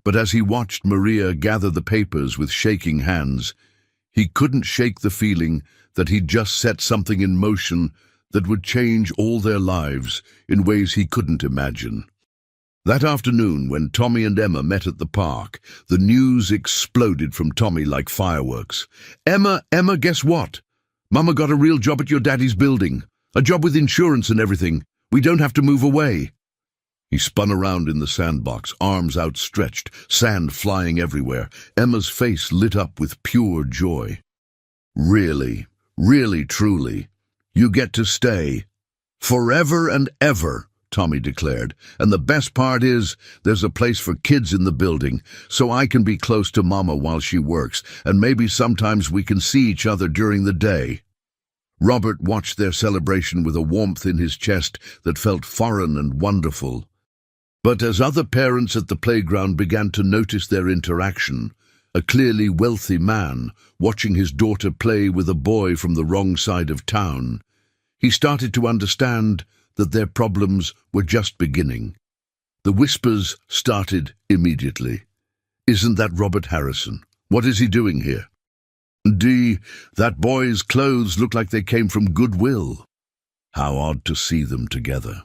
[SPEAKER 1] But as he watched Maria gather the papers with shaking hands, he couldn't shake the feeling that he'd just set something in motion that would change all their lives in ways he couldn't imagine. That afternoon, when Tommy and Emma met at the park, the news exploded from Tommy like fireworks. Emma, guess what? Mama got a real job at your daddy's building. A job with insurance and everything. We don't have to move away." He spun around in the sandbox, arms outstretched, sand flying everywhere. Emma's face lit up with pure joy. "Really, really, truly, you get to stay. Forever and ever," Tommy declared. "And the best part is, there's a place for kids in the building, so I can be close to Mama while she works, and maybe sometimes we can see each other during the day." Robert watched their celebration with a warmth in his chest that felt foreign and wonderful. But as other parents at the playground began to notice their interaction, a clearly wealthy man watching his daughter play with a boy from the wrong side of town, he started to understand that their problems were just beginning. The whispers started immediately. "Isn't that Robert Harrison? What is he doing here? That boy's clothes look like they came from Goodwill. How odd to see them together."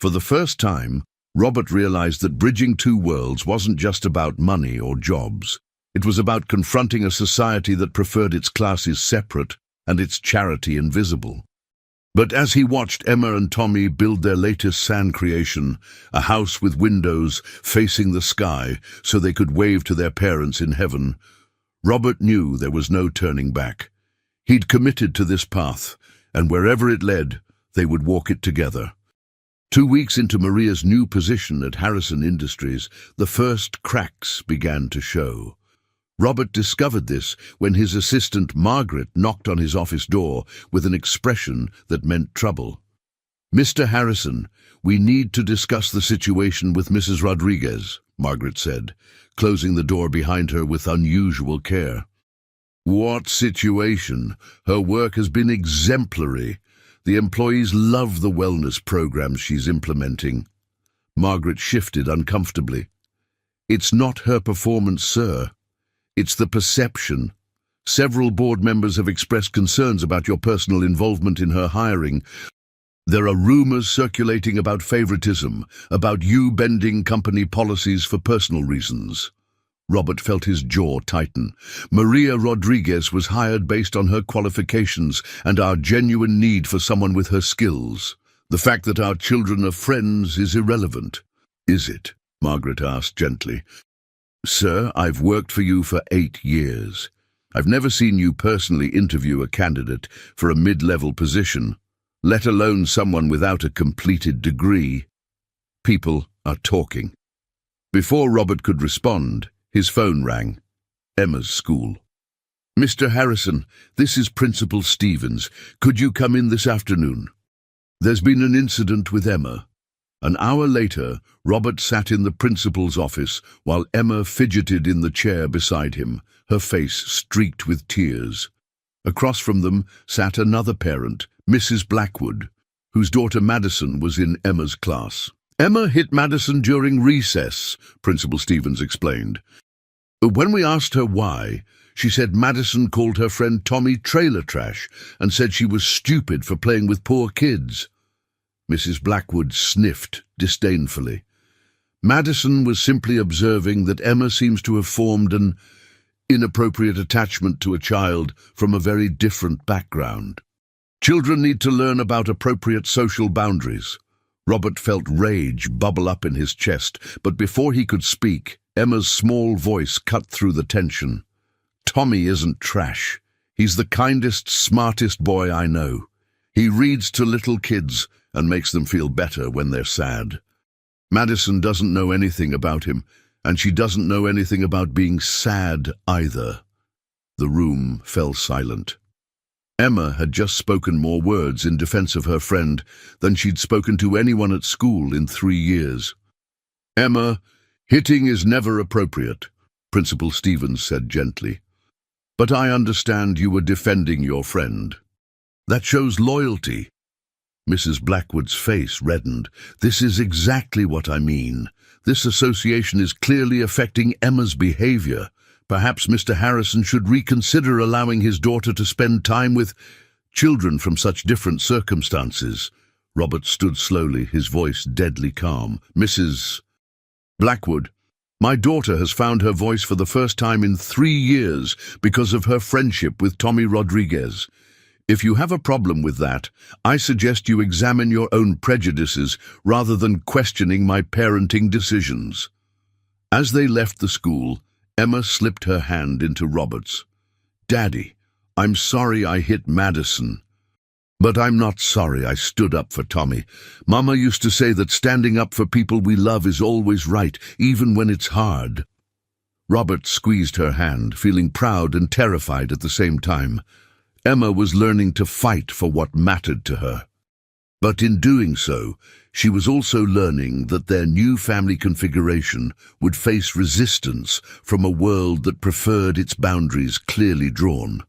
[SPEAKER 1] For the first time, Robert realized that bridging 2 worlds wasn't just about money or jobs. It was about confronting a society that preferred its classes separate and its charity invisible. But as he watched Emma and Tommy build their latest sand creation, a house with windows facing the sky so they could wave to their parents in heaven, Robert knew there was no turning back. He'd committed to this path, and wherever it led, they would walk it together. 2 weeks into Maria's new position at Harrison Industries, the first cracks began to show. Robert discovered this when his assistant Margaret knocked on his office door with an expression that meant trouble. "Mr. Harrison, we need to discuss the situation with Mrs. Rodriguez," Margaret said, closing the door behind her with unusual care. "What situation? Her work has been exemplary. The employees love the wellness programs she's implementing." Margaret shifted uncomfortably. "It's not her performance, sir. It's the perception. Several board members have expressed concerns about your personal involvement in her hiring. There are rumors circulating about favoritism, about you bending company policies for personal reasons." Robert felt his jaw tighten. Maria Rodriguez was hired based on her qualifications and our genuine need for someone with her skills. The fact that our children are friends is irrelevant. Is it? Margaret asked gently. Sir, I've worked for you for 8 years. I've never seen you personally interview a candidate for a mid-level position, let alone someone without a completed degree. People are talking. Before Robert could respond, his phone rang. Emma's school. Mr. Harrison, this is Principal Stevens. Could you come in this afternoon? There's been an incident with Emma. An hour later, Robert sat in the principal's office while Emma fidgeted in the chair beside him, her face streaked with tears. Across from them sat another parent, Mrs. Blackwood, whose daughter Madison was in Emma's class. Emma hit Madison during recess, Principal Stevens explained. When we asked her why, she said Madison called her friend Tommy trailer trash and said she was stupid for playing with poor kids. Mrs. Blackwood sniffed disdainfully. Madison was simply observing that Emma seems to have formed an inappropriate attachment to a child from a very different background. Children need to learn about appropriate social boundaries. Robert felt rage bubble up in his chest, but before he could speak, Emma's small voice cut through the tension. Tommy isn't trash. He's the kindest, smartest boy I know. He reads to little kids and makes them feel better when they're sad. Madison doesn't know anything about him, and she doesn't know anything about being sad either. The room fell silent. Emma had just spoken more words in defense of her friend than she'd spoken to anyone at school in 3 years. Emma, hitting is never appropriate, Principal Stevens said gently. But I understand you were defending your friend. That shows loyalty. Mrs. Blackwood's face reddened. This is exactly what I mean. This association is clearly affecting Emma's behavior. Perhaps Mr. Harrison should reconsider allowing his daughter to spend time with children from such different circumstances. Robert stood slowly, his voice deadly calm. Mrs. Blackwood, my daughter has found her voice for the first time in 3 years because of her friendship with Tommy Rodriguez. If you have a problem with that, I suggest you examine your own prejudices rather than questioning my parenting decisions. As they left the school, Emma slipped her hand into Robert's. Daddy, I'm sorry I hit Madison. But I'm not sorry I stood up for Tommy. Mama used to say that standing up for people we love is always right, even when it's hard. Robert squeezed her hand, feeling proud and terrified at the same time. Emma was learning to fight for what mattered to her. But in doing so, she was also learning that their new family configuration would face resistance from a world that preferred its boundaries clearly drawn.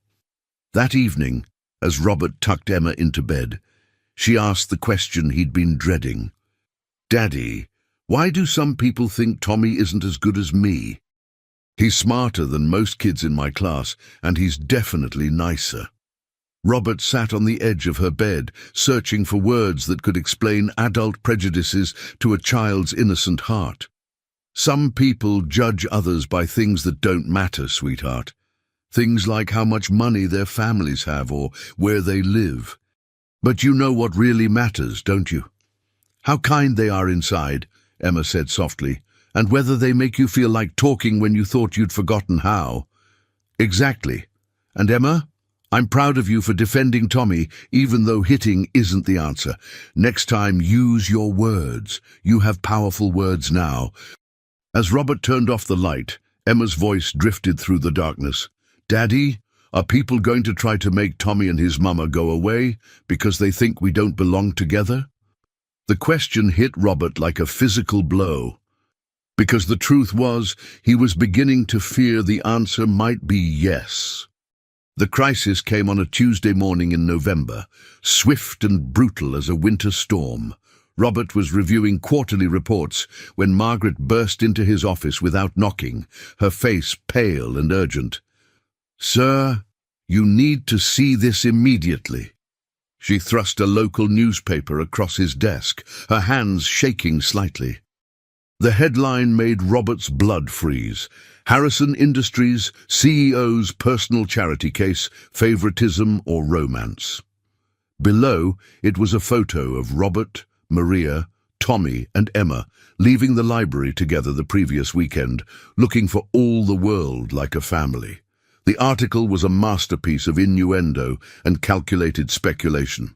[SPEAKER 1] That evening, as Robert tucked Emma into bed, she asked the question he'd been dreading. Daddy, why do some people think Tommy isn't as good as me? He's smarter than most kids in my class, and he's definitely nicer. Robert sat on the edge of her bed, searching for words that could explain adult prejudices to a child's innocent heart. Some people judge others by things that don't matter, sweetheart. Things like how much money their families have or where they live. But you know what really matters, don't you? How kind they are inside, Emma said softly, and whether they make you feel like talking when you thought you'd forgotten how. Exactly. And Emma, I'm proud of you for defending Tommy, even though hitting isn't the answer. Next time, use your words. You have powerful words now. As Robert turned off the light, Emma's voice drifted through the darkness. Daddy, are people going to try to make Tommy and his mama go away because they think we don't belong together? The question hit Robert like a physical blow, because the truth was he was beginning to fear the answer might be yes. The crisis came on a Tuesday morning in November, swift and brutal as a winter storm. Robert was reviewing quarterly reports when Margaret burst into his office without knocking, her face pale and urgent. Sir, you need to see this immediately. She thrust a local newspaper across his desk, her hands shaking slightly. The headline made Robert's blood freeze. Harrison Industries, CEO's personal charity case, favoritism or romance. Below, it was a photo of Robert, Maria, Tommy and Emma leaving the library together the previous weekend, looking for all the world like a family. The article was a masterpiece of innuendo and calculated speculation.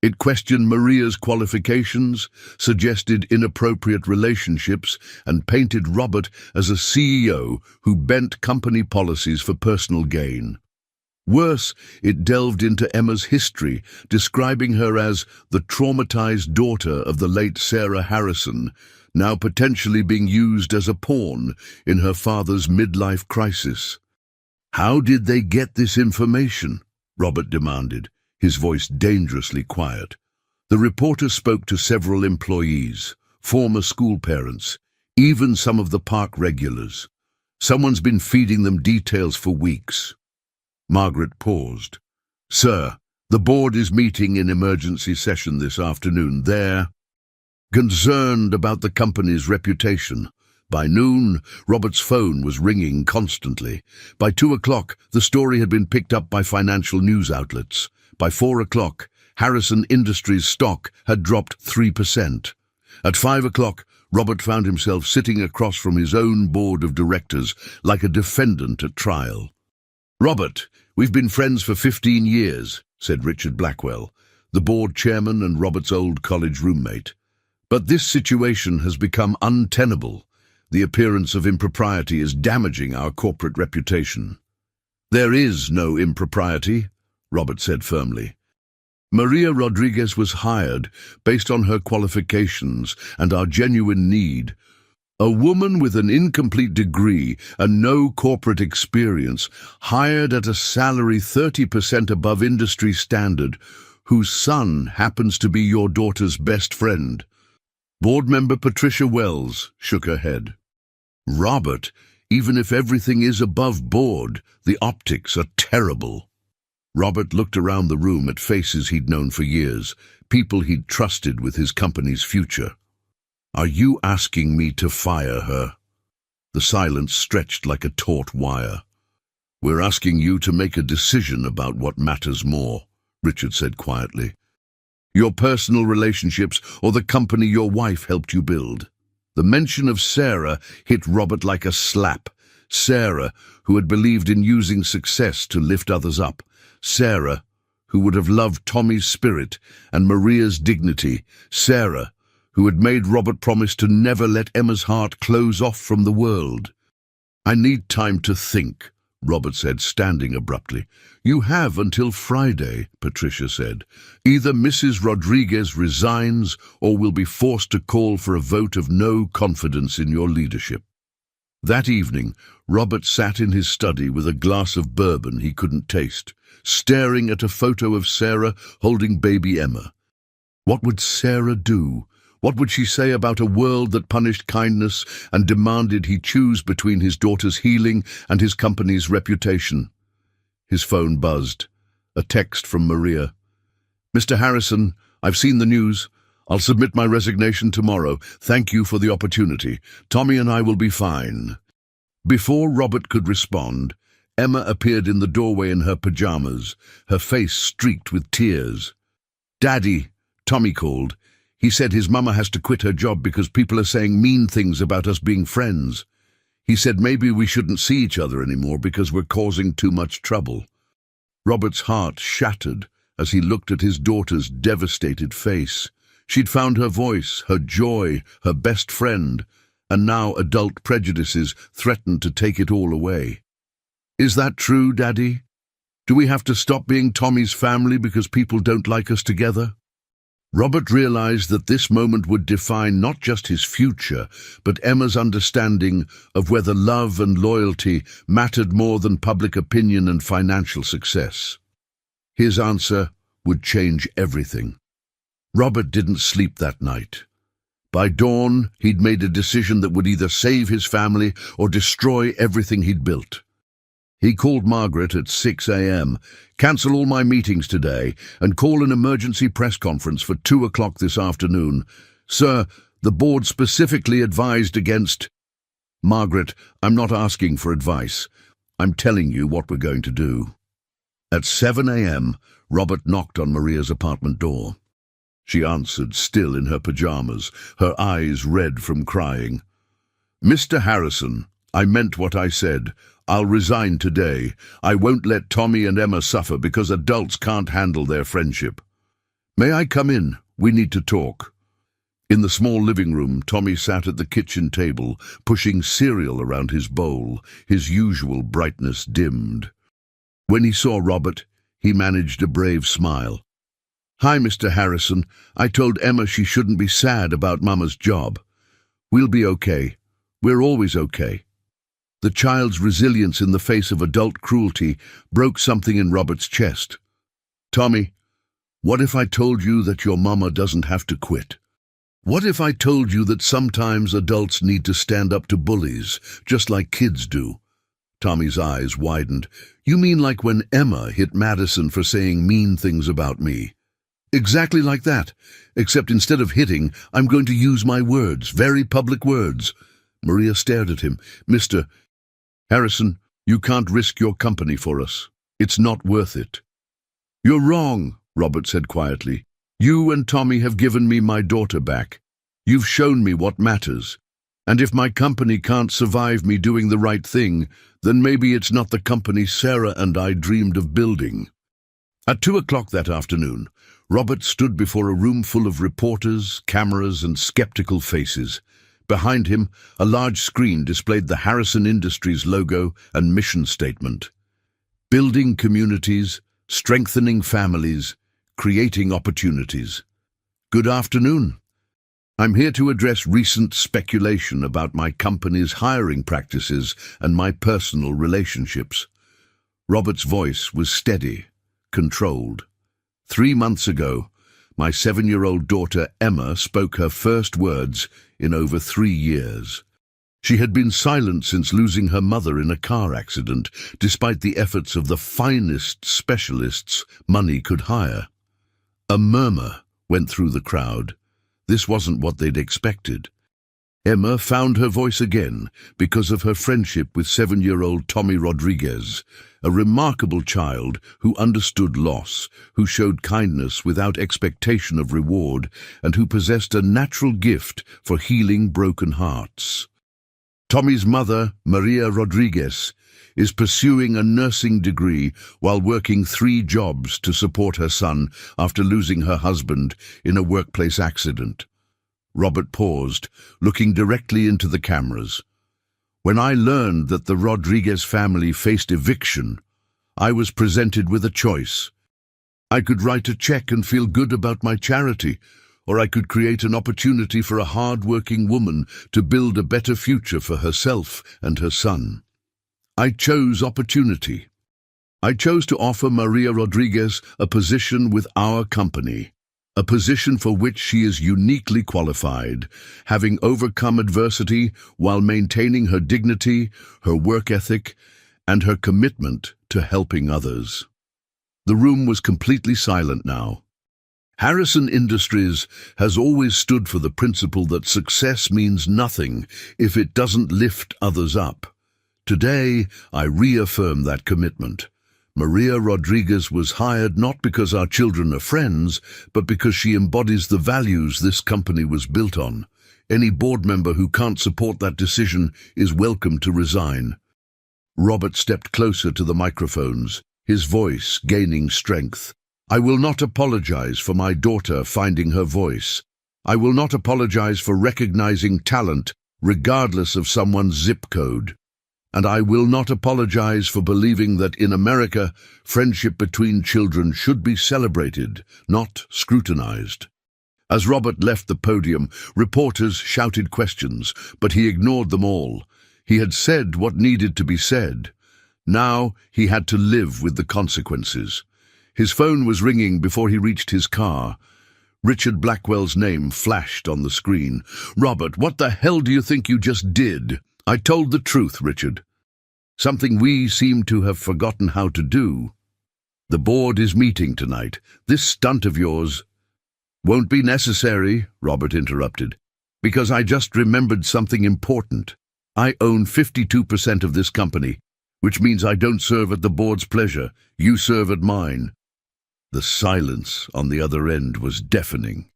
[SPEAKER 1] It questioned Maria's qualifications, suggested inappropriate relationships, and painted Robert as a CEO who bent company policies for personal gain. Worse, it delved into Emma's history, describing her as the traumatized daughter of the late Sarah Harrison, now potentially being used as a pawn in her father's midlife crisis. "How did they get this information?" Robert demanded, his voice dangerously quiet. The reporter spoke to several employees, former school parents, even some of the park regulars. Someone's been feeding them details for weeks. Margaret paused. "Sir, the board is meeting in emergency session this afternoon. They're concerned about the company's reputation." By noon, Robert's phone was ringing constantly. By 2 o'clock, the story had been picked up by financial news outlets. By 4 o'clock, Harrison Industries stock had dropped 3%. At 5 o'clock, Robert found himself sitting across from his own board of directors like a defendant at trial. "Robert, we've been friends for 15 years, said Richard Blackwell, the board chairman and Robert's old college roommate. But this situation has become untenable. The appearance of impropriety is damaging our corporate reputation." "There is no impropriety," Robert said firmly. "Maria Rodriguez was hired based on her qualifications and our genuine need. A woman with an incomplete degree and no corporate experience, hired at a salary 30% above industry standard, whose son happens to be your daughter's best friend." Board member Patricia Wells shook her head. "Robert, even if everything is above board, the optics are terrible." Robert looked around the room at faces he'd known for years, people he'd trusted with his company's future. "Are you asking me to fire her?" The silence stretched like a taut wire. "We're asking you to make a decision about what matters more," Richard said quietly. "Your personal relationships or the company your wife helped you build." The mention of Sarah hit Robert like a slap. Sarah, who had believed in using success to lift others up. Sarah, who would have loved Tommy's spirit and Maria's dignity. Sarah, who had made Robert promise to never let Emma's heart close off from the world. "I need time to think," Robert said, standing abruptly. "You have until Friday," Patricia said. "Either Mrs. Rodriguez resigns or will be forced to call for a vote of no confidence in your leadership." That evening, Robert sat in his study with a glass of bourbon he couldn't taste, staring at a photo of Sarah holding baby Emma. What would Sarah do? What would she say about a world that punished kindness and demanded he choose between his daughter's healing and his company's reputation? His phone buzzed. A text from Maria. "Mr. Harrison, I've seen the news. I'll submit my resignation tomorrow. Thank you for the opportunity. Tommy and I will be fine." Before Robert could respond, Emma appeared in the doorway in her pajamas, her face streaked with tears. "Daddy," Tommy called. "He said his mama has to quit her job because people are saying mean things about us being friends. He said maybe we shouldn't see each other anymore because we're causing too much trouble." Robert's heart shattered as he looked at his daughter's devastated face. She'd found her voice, her joy, her best friend, and now adult prejudices threatened to take it all away. "Is that true, Daddy? Do we have to stop being Tommy's family because people don't like us together?" Robert realized that this moment would define not just his future, but Emma's understanding of whether love and loyalty mattered more than public opinion and financial success. His answer would change everything. Robert didn't sleep that night. By dawn, he'd made a decision that would either save his family or destroy everything he'd built. He called Margaret at 6 a.m. "Cancel all my meetings today and call an emergency press conference for 2 o'clock this afternoon. Sir, The board specifically advised against... Margaret, I'm not asking for advice. I'm telling you what we're going to do. At 7 a.m., Robert knocked on Maria's apartment door. She answered, still in her pajamas, her eyes red from crying. Mr. Harrison, I meant what I said. I'll resign today. I won't let Tommy and Emma suffer because adults can't handle their friendship. May I come in? We need to talk. In the small living room, Tommy sat at the kitchen table, pushing cereal around his bowl, his usual brightness dimmed. When he saw Robert, he managed a brave smile. Hi, Mr. Harrison. I told Emma she shouldn't be sad about Mama's job. We'll be okay. We're always okay. The child's resilience in the face of adult cruelty broke something in Robert's chest. Tommy, what if I told you that your mama doesn't have to quit? What if I told you that sometimes adults need to stand up to bullies, just like kids do? Tommy's eyes widened. You mean like when Emma hit Madison for saying mean things about me? Exactly like that, except instead of hitting, I'm going to use my words, very public words. Maria stared at him. Mr. Harrison, you can't risk your company for us. It's not worth it. You're wrong, Robert said quietly. You and Tommy have given me my daughter back. You've shown me what matters. And if my company can't survive me doing the right thing, then maybe it's not the company Sarah and I dreamed of building. At 2 o'clock that afternoon, Robert stood before a room full of reporters, cameras, and skeptical faces. Behind him, a large screen displayed the Harrison Industries logo and mission statement. Building communities, strengthening families, creating opportunities. Good afternoon. I'm here to address recent speculation about my company's hiring practices and my personal relationships. Robert's voice was steady, controlled. 3 months ago, my 7-year-old daughter Emma spoke her first words in over 3 years. She had been silent since losing her mother in a car accident, despite the efforts of the finest specialists money could hire. A murmur went through the crowd. This wasn't what they'd expected. Emma found her voice again because of her friendship with 7-year-old Tommy Rodriguez, a remarkable child who understood loss, who showed kindness without expectation of reward, and who possessed a natural gift for healing broken hearts. Tommy's mother, Maria Rodriguez, is pursuing a nursing degree while working 3 jobs to support her son after losing her husband in a workplace accident. Robert paused, looking directly into the cameras. When I learned that the Rodriguez family faced eviction, I was presented with a choice. I could write a check and feel good about my charity, or I could create an opportunity for a hard-working woman to build a better future for herself and her son. I chose opportunity. I chose to offer Maria Rodriguez a position with our company, a position for which she is uniquely qualified, having overcome adversity while maintaining her dignity, her work ethic, and her commitment to helping others. The room was completely silent now. Harrison Industries has always stood for the principle that success means nothing if it doesn't lift others up. Today, I reaffirm that commitment. Maria Rodriguez was hired not because our children are friends, but because she embodies the values this company was built on. Any board member who can't support that decision is welcome to resign. Robert stepped closer to the microphones, his voice gaining strength. I will not apologize for my daughter finding her voice. I will not apologize for recognizing talent, regardless of someone's zip code. And I will not apologize for believing that in America, friendship between children should be celebrated, not scrutinized. As Robert left the podium, reporters shouted questions, but he ignored them all. He had said what needed to be said. Now he had to live with the consequences. His phone was ringing before he reached his car. Richard Blackwell's name flashed on the screen. Robert, what the hell do you think you just did? I told the truth, Richard. Something we seem to have forgotten how to do. The board is meeting tonight. This stunt of yours won't be necessary, Robert interrupted. because I just remembered something important. I own 52% of this company, which means I don't serve at the board's pleasure. You serve at mine." The silence on the other end was deafening.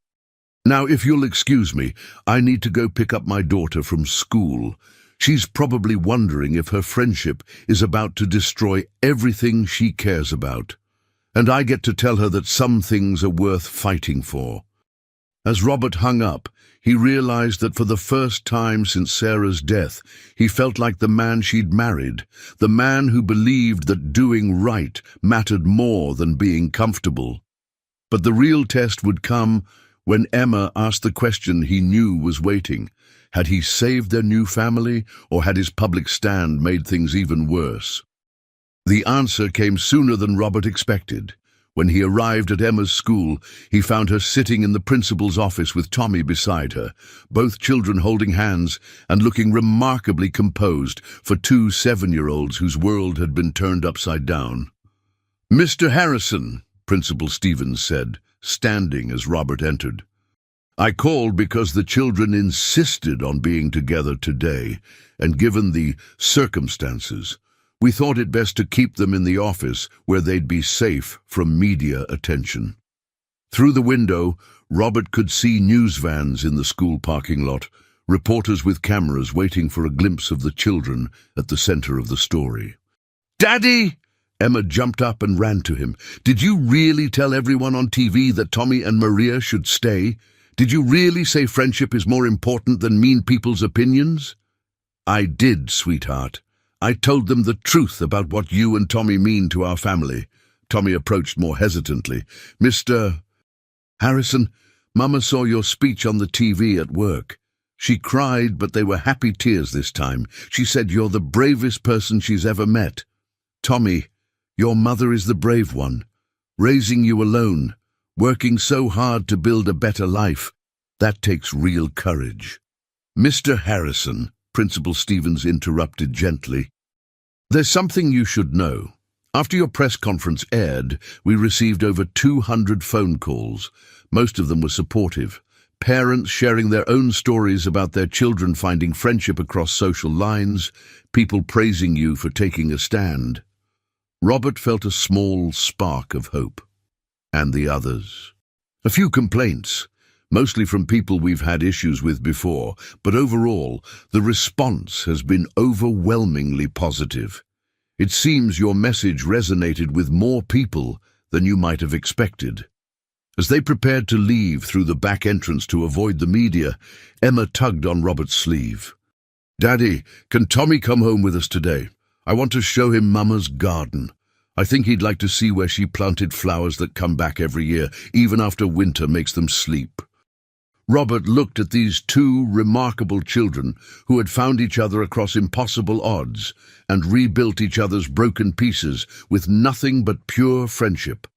[SPEAKER 1] "Now, if you'll excuse me, I need to go pick up my daughter from school. She's probably wondering if her friendship is about to destroy everything she cares about. And I get to tell her that some things are worth fighting for." As Robert hung up, he realized that for the first time since Sarah's death, he felt like the man she'd married, the man who believed that doing right mattered more than being comfortable. But the real test would come when Emma asked the question he knew was waiting. Had he saved their new family, or had his public stand made things even worse? The answer came sooner than Robert expected. When he arrived at Emma's school, he found her sitting in the principal's office with Tommy beside her, both children holding hands and looking remarkably composed for two 7-year-olds whose world had been turned upside down. "Mr. Harrison," Principal Stevens said, standing as Robert entered. "I called because the children insisted on being together today, and given the circumstances, we thought it best to keep them in the office where they'd be safe from media attention." Through the window, Robert could see news vans in the school parking lot, reporters with cameras waiting for a glimpse of the children at the center of the story. "Daddy!" Emma jumped up and ran to him. "Did you really tell everyone on TV that Tommy and Maria should stay? Did you really say friendship is more important than mean people's opinions?" "I did, sweetheart. I told them the truth about what you and Tommy mean to our family." Tommy approached more hesitantly. "Mr. Harrison, Mama saw your speech on the TV at work. She cried, but they were happy tears this time. She said you're the bravest person she's ever met. Tommy, your mother is the brave one, raising you alone, working so hard to build a better life. That takes real courage." "Mr. Harrison," Principal Stevens interrupted gently, "there's something you should know. After your press conference aired, we received over 200 phone calls. Most of them were supportive. Parents sharing their own stories about their children finding friendship across social lines, people praising you for taking a stand." Robert felt a small spark of hope. "And the others?" "A few complaints, mostly from people we've had issues with before, but overall, the response has been overwhelmingly positive. It seems your message resonated with more people than you might have expected." As they prepared to leave through the back entrance to avoid the media, Emma tugged on Robert's sleeve. "Daddy, can Tommy come home with us today? I want to show him Mama's garden. I think he'd like to see where she planted flowers that come back every year, even after winter makes them sleep." Robert looked at these two remarkable children who had found each other across impossible odds and rebuilt each other's broken pieces with nothing but pure friendship.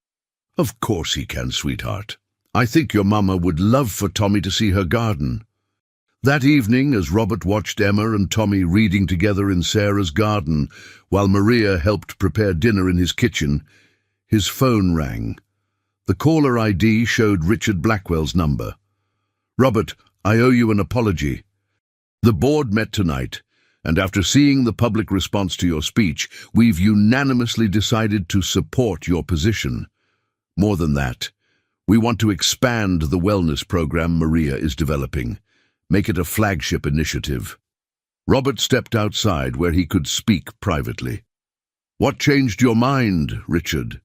[SPEAKER 1] "Of course he can, sweetheart. I think your mama would love for Tommy to see her garden." That evening, as Robert watched Emma and Tommy reading together in Sarah's garden, while Maria helped prepare dinner in his kitchen, his phone rang. The caller ID showed Richard Blackwell's number. "Robert, I owe you an apology. The board met tonight, and after seeing the public response to your speech, we've unanimously decided to support your position. More than that, we want to expand the wellness program Maria is developing. Make it a flagship initiative." Robert stepped outside where he could speak privately. "What changed your mind, Richard?"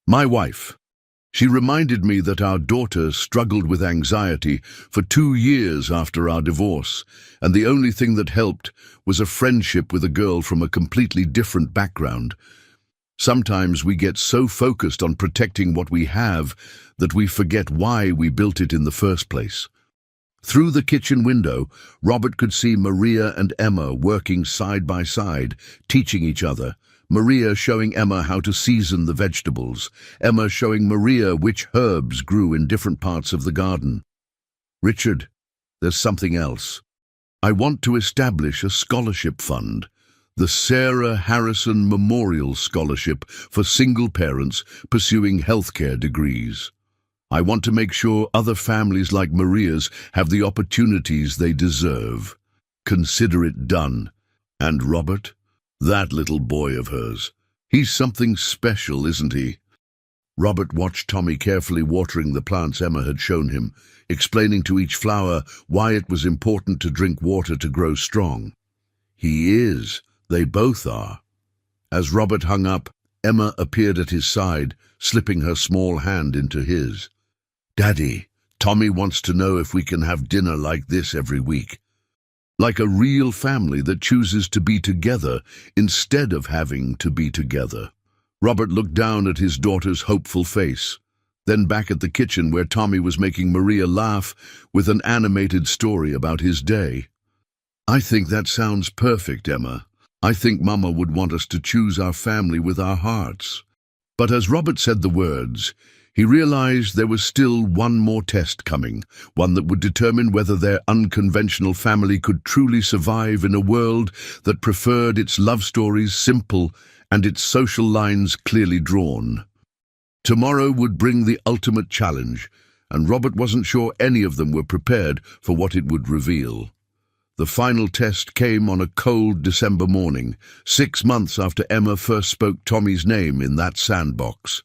[SPEAKER 1] "My wife. She reminded me that our daughter struggled with anxiety for 2 years after our divorce, and the only thing that helped was a friendship with a girl from a completely different background. Sometimes we get so focused on protecting what we have that we forget why we built it in the first place." Through the kitchen window, Robert could see Maria and Emma working side by side, teaching each other. Maria showing Emma how to season the vegetables, Emma showing Maria which herbs grew in different parts of the garden. "Richard, there's something else. I want to establish a scholarship fund, the Sarah Harrison Memorial Scholarship for single parents pursuing healthcare degrees." I want to make sure other families like Maria's have the opportunities they deserve. Consider it done. And Robert? That little boy of hers. He's something special, isn't he? Robert watched Tommy carefully watering the plants Emma had shown him, explaining to each flower why it was important to drink water to grow strong. He is. They both are. As Robert hung up, Emma appeared at his side, slipping her small hand into his. "Daddy, Tommy wants to know if we can have dinner like this every week. Like a real family that chooses to be together instead of having to be together." Robert looked down at his daughter's hopeful face, then back at the kitchen where Tommy was making Maria laugh with an animated story about his day. "I think that sounds perfect, Emma. I think Mama would want us to choose our family with our hearts." But as Robert said the words, he realized there was still one more test coming, one that would determine whether their unconventional family could truly survive in a world that preferred its love stories simple and its social lines clearly drawn. Tomorrow would bring the ultimate challenge, and Robert wasn't sure any of them were prepared for what it would reveal. The final test came on a cold December morning, 6 months after Emma first spoke Tommy's name in that sandbox.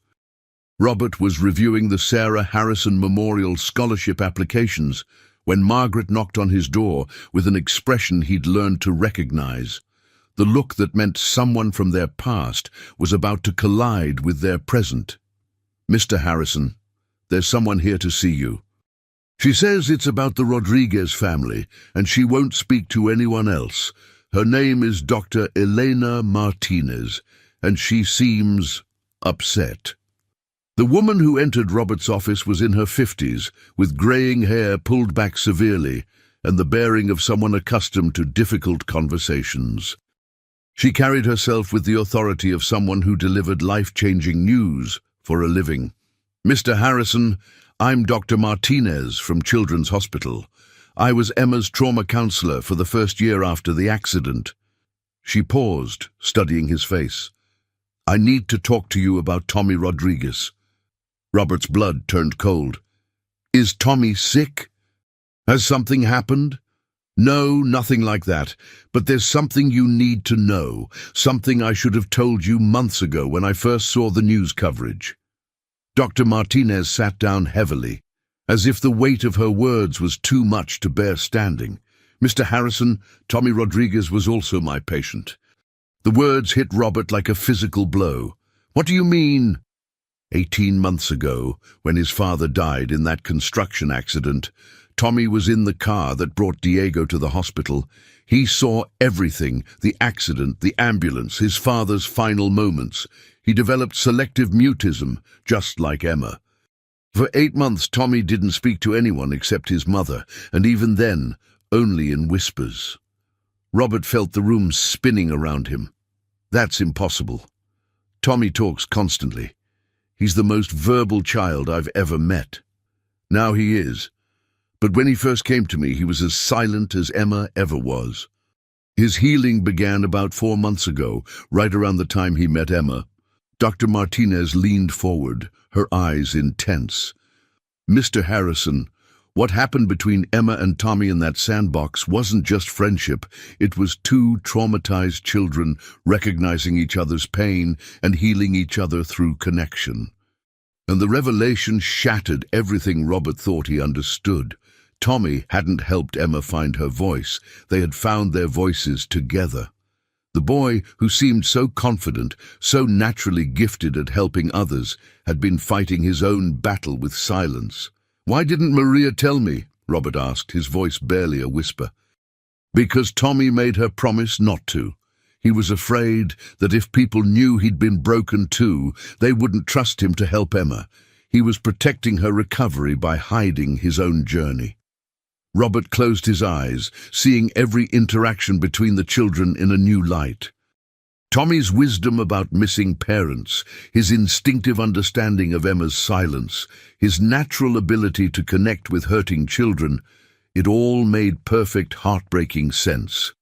[SPEAKER 1] Robert was reviewing the Sarah Harrison Memorial Scholarship applications when Margaret knocked on his door with an expression he'd learned to recognize. The look that meant someone from their past was about to collide with their present. "Mr. Harrison, there's someone here to see you. She says it's about the Rodriguez family, and she won't speak to anyone else. Her name is Dr. Elena Martinez, and she seems upset." The woman who entered Robert's office was in her 50s, with graying hair pulled back severely, and the bearing of someone accustomed to difficult conversations. She carried herself with the authority of someone who delivered life-changing news for a living. "Mr. Harrison, I'm Dr. Martinez from Children's Hospital. I was Emma's trauma counselor for the first year after the accident." She paused, studying his face. "I need to talk to you about Tommy Rodriguez." Robert's blood turned cold. "Is Tommy sick? Has something happened?" "No, nothing like that. But there's something you need to know, something I should have told you months ago when I first saw the news coverage." Dr. Martinez sat down heavily, as if the weight of her words was too much to bear standing. "Mr. Harrison, Tommy Rodriguez was also my patient." The words hit Robert like a physical blow. "What do you mean?" 18 months ago, when his father died in that construction accident, Tommy was in the car that brought Diego to the hospital. He saw everything, the accident, the ambulance, his father's final moments. He developed selective mutism, just like Emma. For 8 months, Tommy didn't speak to anyone except his mother, and even then, only in whispers. Robert felt the room spinning around him. That's impossible. Tommy talks constantly. He's the most verbal child I've ever met. Now he is. But when he first came to me, he was as silent as Emma ever was. His healing began about 4 months ago, right around the time he met Emma. Dr. Martinez leaned forward, her eyes intense. "Mr. Harrison, what happened between Emma and Tommy in that sandbox wasn't just friendship. It was 2 traumatized children recognizing each other's pain and healing each other through connection." And the revelation shattered everything Robert thought he understood. Tommy hadn't helped Emma find her voice. They had found their voices together. The boy, who seemed so confident, so naturally gifted at helping others, had been fighting his own battle with silence. "Why didn't Maria tell me?" Robert asked, his voice barely a whisper. "Because Tommy made her promise not to. He was afraid that if people knew he'd been broken too, they wouldn't trust him to help Emma. He was protecting her recovery by hiding his own journey." Robert closed his eyes, seeing every interaction between the children in a new light. Tommy's wisdom about missing parents, his instinctive understanding of Emma's silence, his natural ability to connect with hurting children, it all made perfect, heartbreaking sense.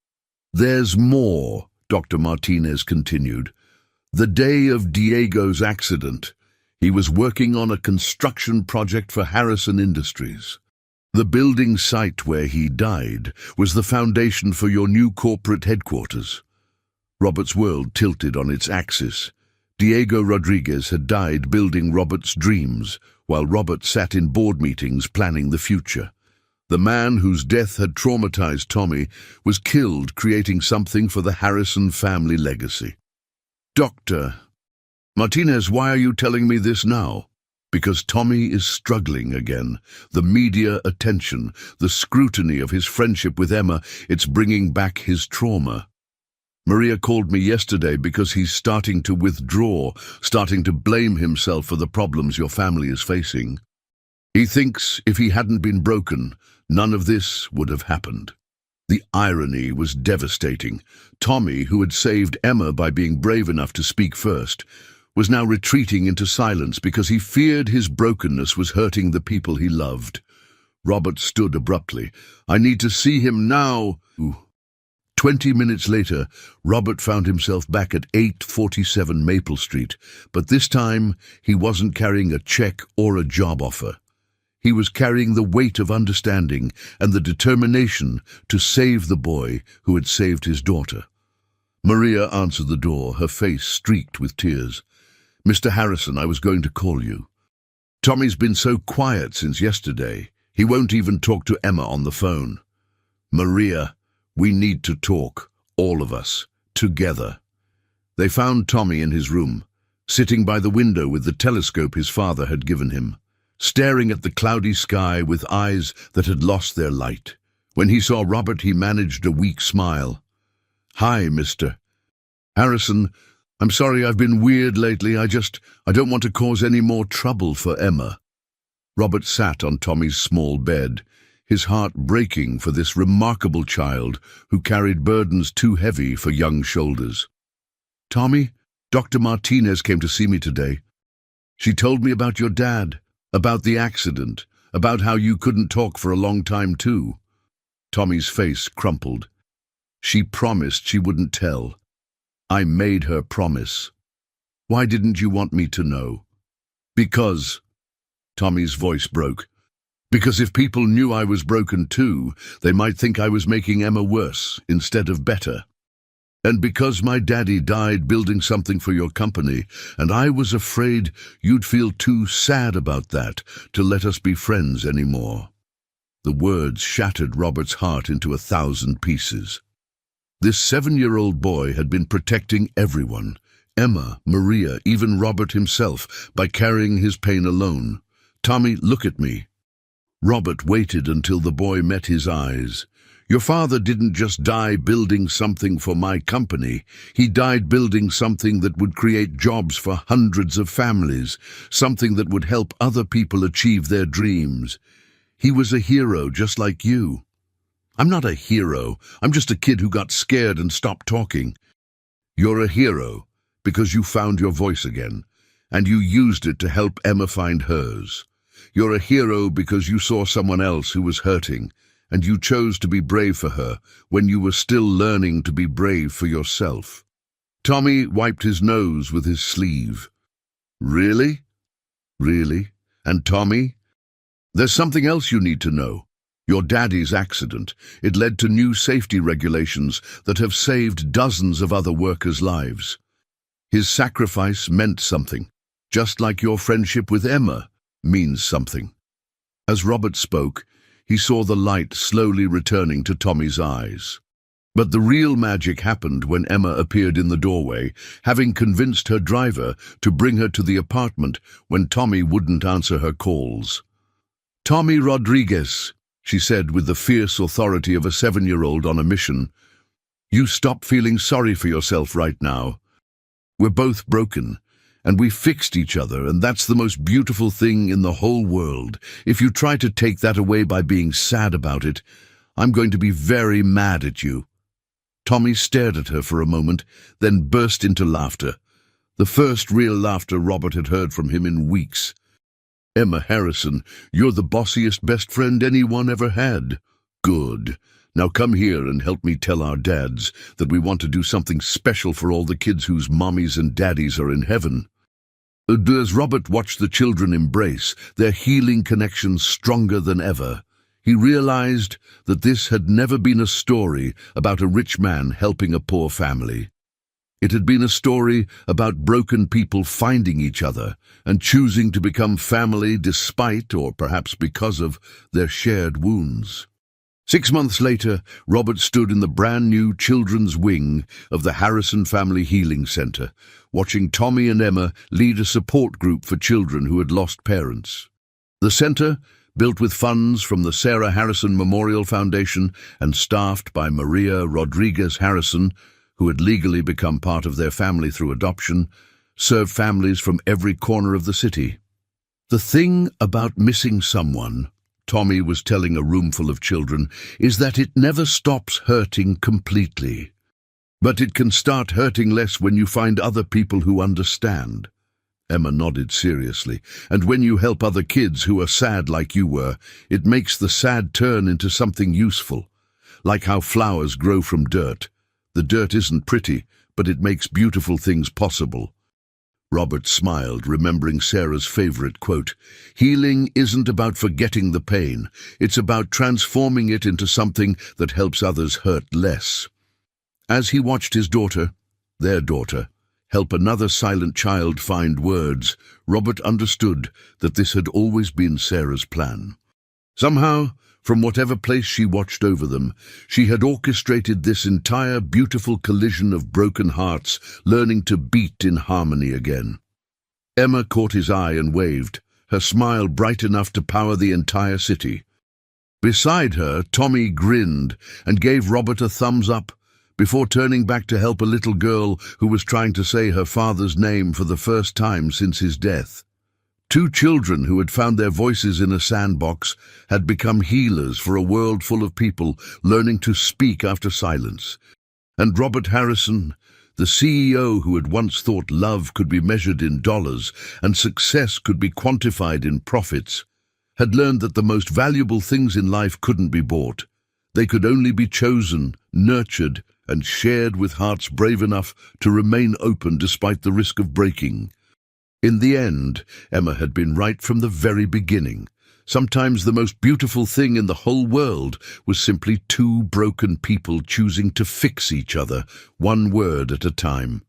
[SPEAKER 1] "There's more," Dr. Martinez continued. "The day of Diego's accident, He was working on a construction project for Harrison Industries. The building site where he died was the foundation for your new corporate headquarters. Robert's world tilted on its axis. Diego Rodriguez had died building Robert's dreams, while Robert sat in board meetings planning the future. The man whose death had traumatized Tommy was killed creating something for the Harrison family legacy. Dr. Martinez, why are you telling me this now? Because Tommy is struggling again. The media attention, the scrutiny of his friendship with Emma, it's bringing back his trauma. Maria called me yesterday because he's starting to withdraw, starting to blame himself for the problems your family is facing. He thinks if he hadn't been broken, none of this would have happened. The irony was devastating. Tommy, who had saved Emma by being brave enough to speak first, was now retreating into silence because he feared his brokenness was hurting the people he loved. Robert stood abruptly. I need to see him now. 20 minutes later, Robert found himself back at 847 Maple Street, but this time he wasn't carrying a check or a job offer. He was carrying the weight of understanding and the determination to save the boy who had saved his daughter. Maria answered the door, her face streaked with tears. Mr. Harrison, I was going to call you. Tommy's been so quiet since yesterday. He won't even talk to Emma on the phone. Maria, we need to talk, all of us, together. They found Tommy in his room, sitting by the window with the telescope his father had given him, staring at the cloudy sky with eyes that had lost their light. When he saw Robert, he managed a weak smile. Hi, Mr. Harrison. I'm sorry I've been weird lately. I don't want to cause any more trouble for Emma. Robert sat on Tommy's small bed, his heart breaking for this remarkable child who carried burdens too heavy for young shoulders. Tommy, Dr. Martinez came to see me today. She told me about your dad, about the accident, about how you couldn't talk for a long time too. Tommy's face crumpled. She promised she wouldn't tell. I made her promise. Why didn't you want me to know? Because, Tommy's voice broke, because if people knew I was broken too, they might think I was making Emma worse instead of better. And because my daddy died building something for your company, and I was afraid you'd feel too sad about that to let us be friends anymore. The words shattered Robert's heart into 1,000 pieces. This 7-year-old boy had been protecting everyone, Emma, Maria, even Robert himself, by carrying his pain alone. Tommy, look at me. Robert waited until the boy met his eyes. Your father didn't just die building something for my company. He died building something that would create jobs for hundreds of families, something that would help other people achieve their dreams. He was a hero just like you. I'm not a hero. I'm just a kid who got scared and stopped talking. You're a hero because you found your voice again, and you used it to help Emma find hers. You're a hero because you saw someone else who was hurting, and you chose to be brave for her when you were still learning to be brave for yourself. Tommy wiped his nose with his sleeve. Really? Really? And Tommy? There's something else you need to know. Your daddy's accident. It led to new safety regulations that have saved dozens of other workers' lives. His sacrifice meant something, just like your friendship with Emma means something. As Robert spoke, he saw the light slowly returning to Tommy's eyes. But the real magic happened when Emma appeared in the doorway, having convinced her driver to bring her to the apartment when Tommy wouldn't answer her calls. Tommy Rodriguez, she said with the fierce authority of a 7-year-old on a mission. You stop feeling sorry for yourself right now. We're both broken, and we fixed each other, and that's the most beautiful thing in the whole world. If you try to take that away by being sad about it, I'm going to be very mad at you. Tommy stared at her for a moment, then burst into laughter. The first real laughter Robert had heard from him in weeks. Emma Harrison, you're the bossiest best friend anyone ever had. Good. Now come here and help me tell our dads that we want to do something special for all the kids whose mommies and daddies are in heaven. As Robert watched the children embrace, their healing connection stronger than ever, he realized that this had never been a story about a rich man helping a poor family. It had been a story about broken people finding each other and choosing to become family despite, or perhaps because of, their shared wounds. 6 months later, Robert stood in the brand new children's wing of the Harrison Family Healing Center, watching Tommy and Emma lead a support group for children who had lost parents. The center, built with funds from the Sarah Harrison Memorial Foundation and staffed by Maria Rodriguez Harrison, who had legally become part of their family through adoption, served families from every corner of the city. The thing about missing someone, Tommy was telling a roomful of children, is that it never stops hurting completely. But it can start hurting less when you find other people who understand. Emma nodded seriously. And when you help other kids who are sad like you were, it makes the sad turn into something useful. Like how flowers grow from dirt. The dirt isn't pretty, but it makes beautiful things possible. Robert smiled, remembering Sarah's favorite quote, "Healing isn't about forgetting the pain. It's about transforming it into something that helps others hurt less." As he watched his daughter, their daughter, help another silent child find words, Robert understood that this had always been Sarah's plan. Somehow, from whatever place she watched over them, she had orchestrated this entire beautiful collision of broken hearts, learning to beat in harmony again. Emma caught his eye and waved, her smile bright enough to power the entire city. Beside her, Tommy grinned and gave Robert a thumbs up, before turning back to help a little girl who was trying to say her father's name for the first time since his death. 2 children who had found their voices in a sandbox had become healers for a world full of people learning to speak after silence. And Robert Harrison, the CEO who had once thought love could be measured in dollars and success could be quantified in profits, had learned that the most valuable things in life couldn't be bought. They could only be chosen, nurtured, and shared with hearts brave enough to remain open despite the risk of breaking. In the end, Emma had been right from the very beginning. Sometimes the most beautiful thing in the whole world was simply 2 broken people choosing to fix each other, one word at a time.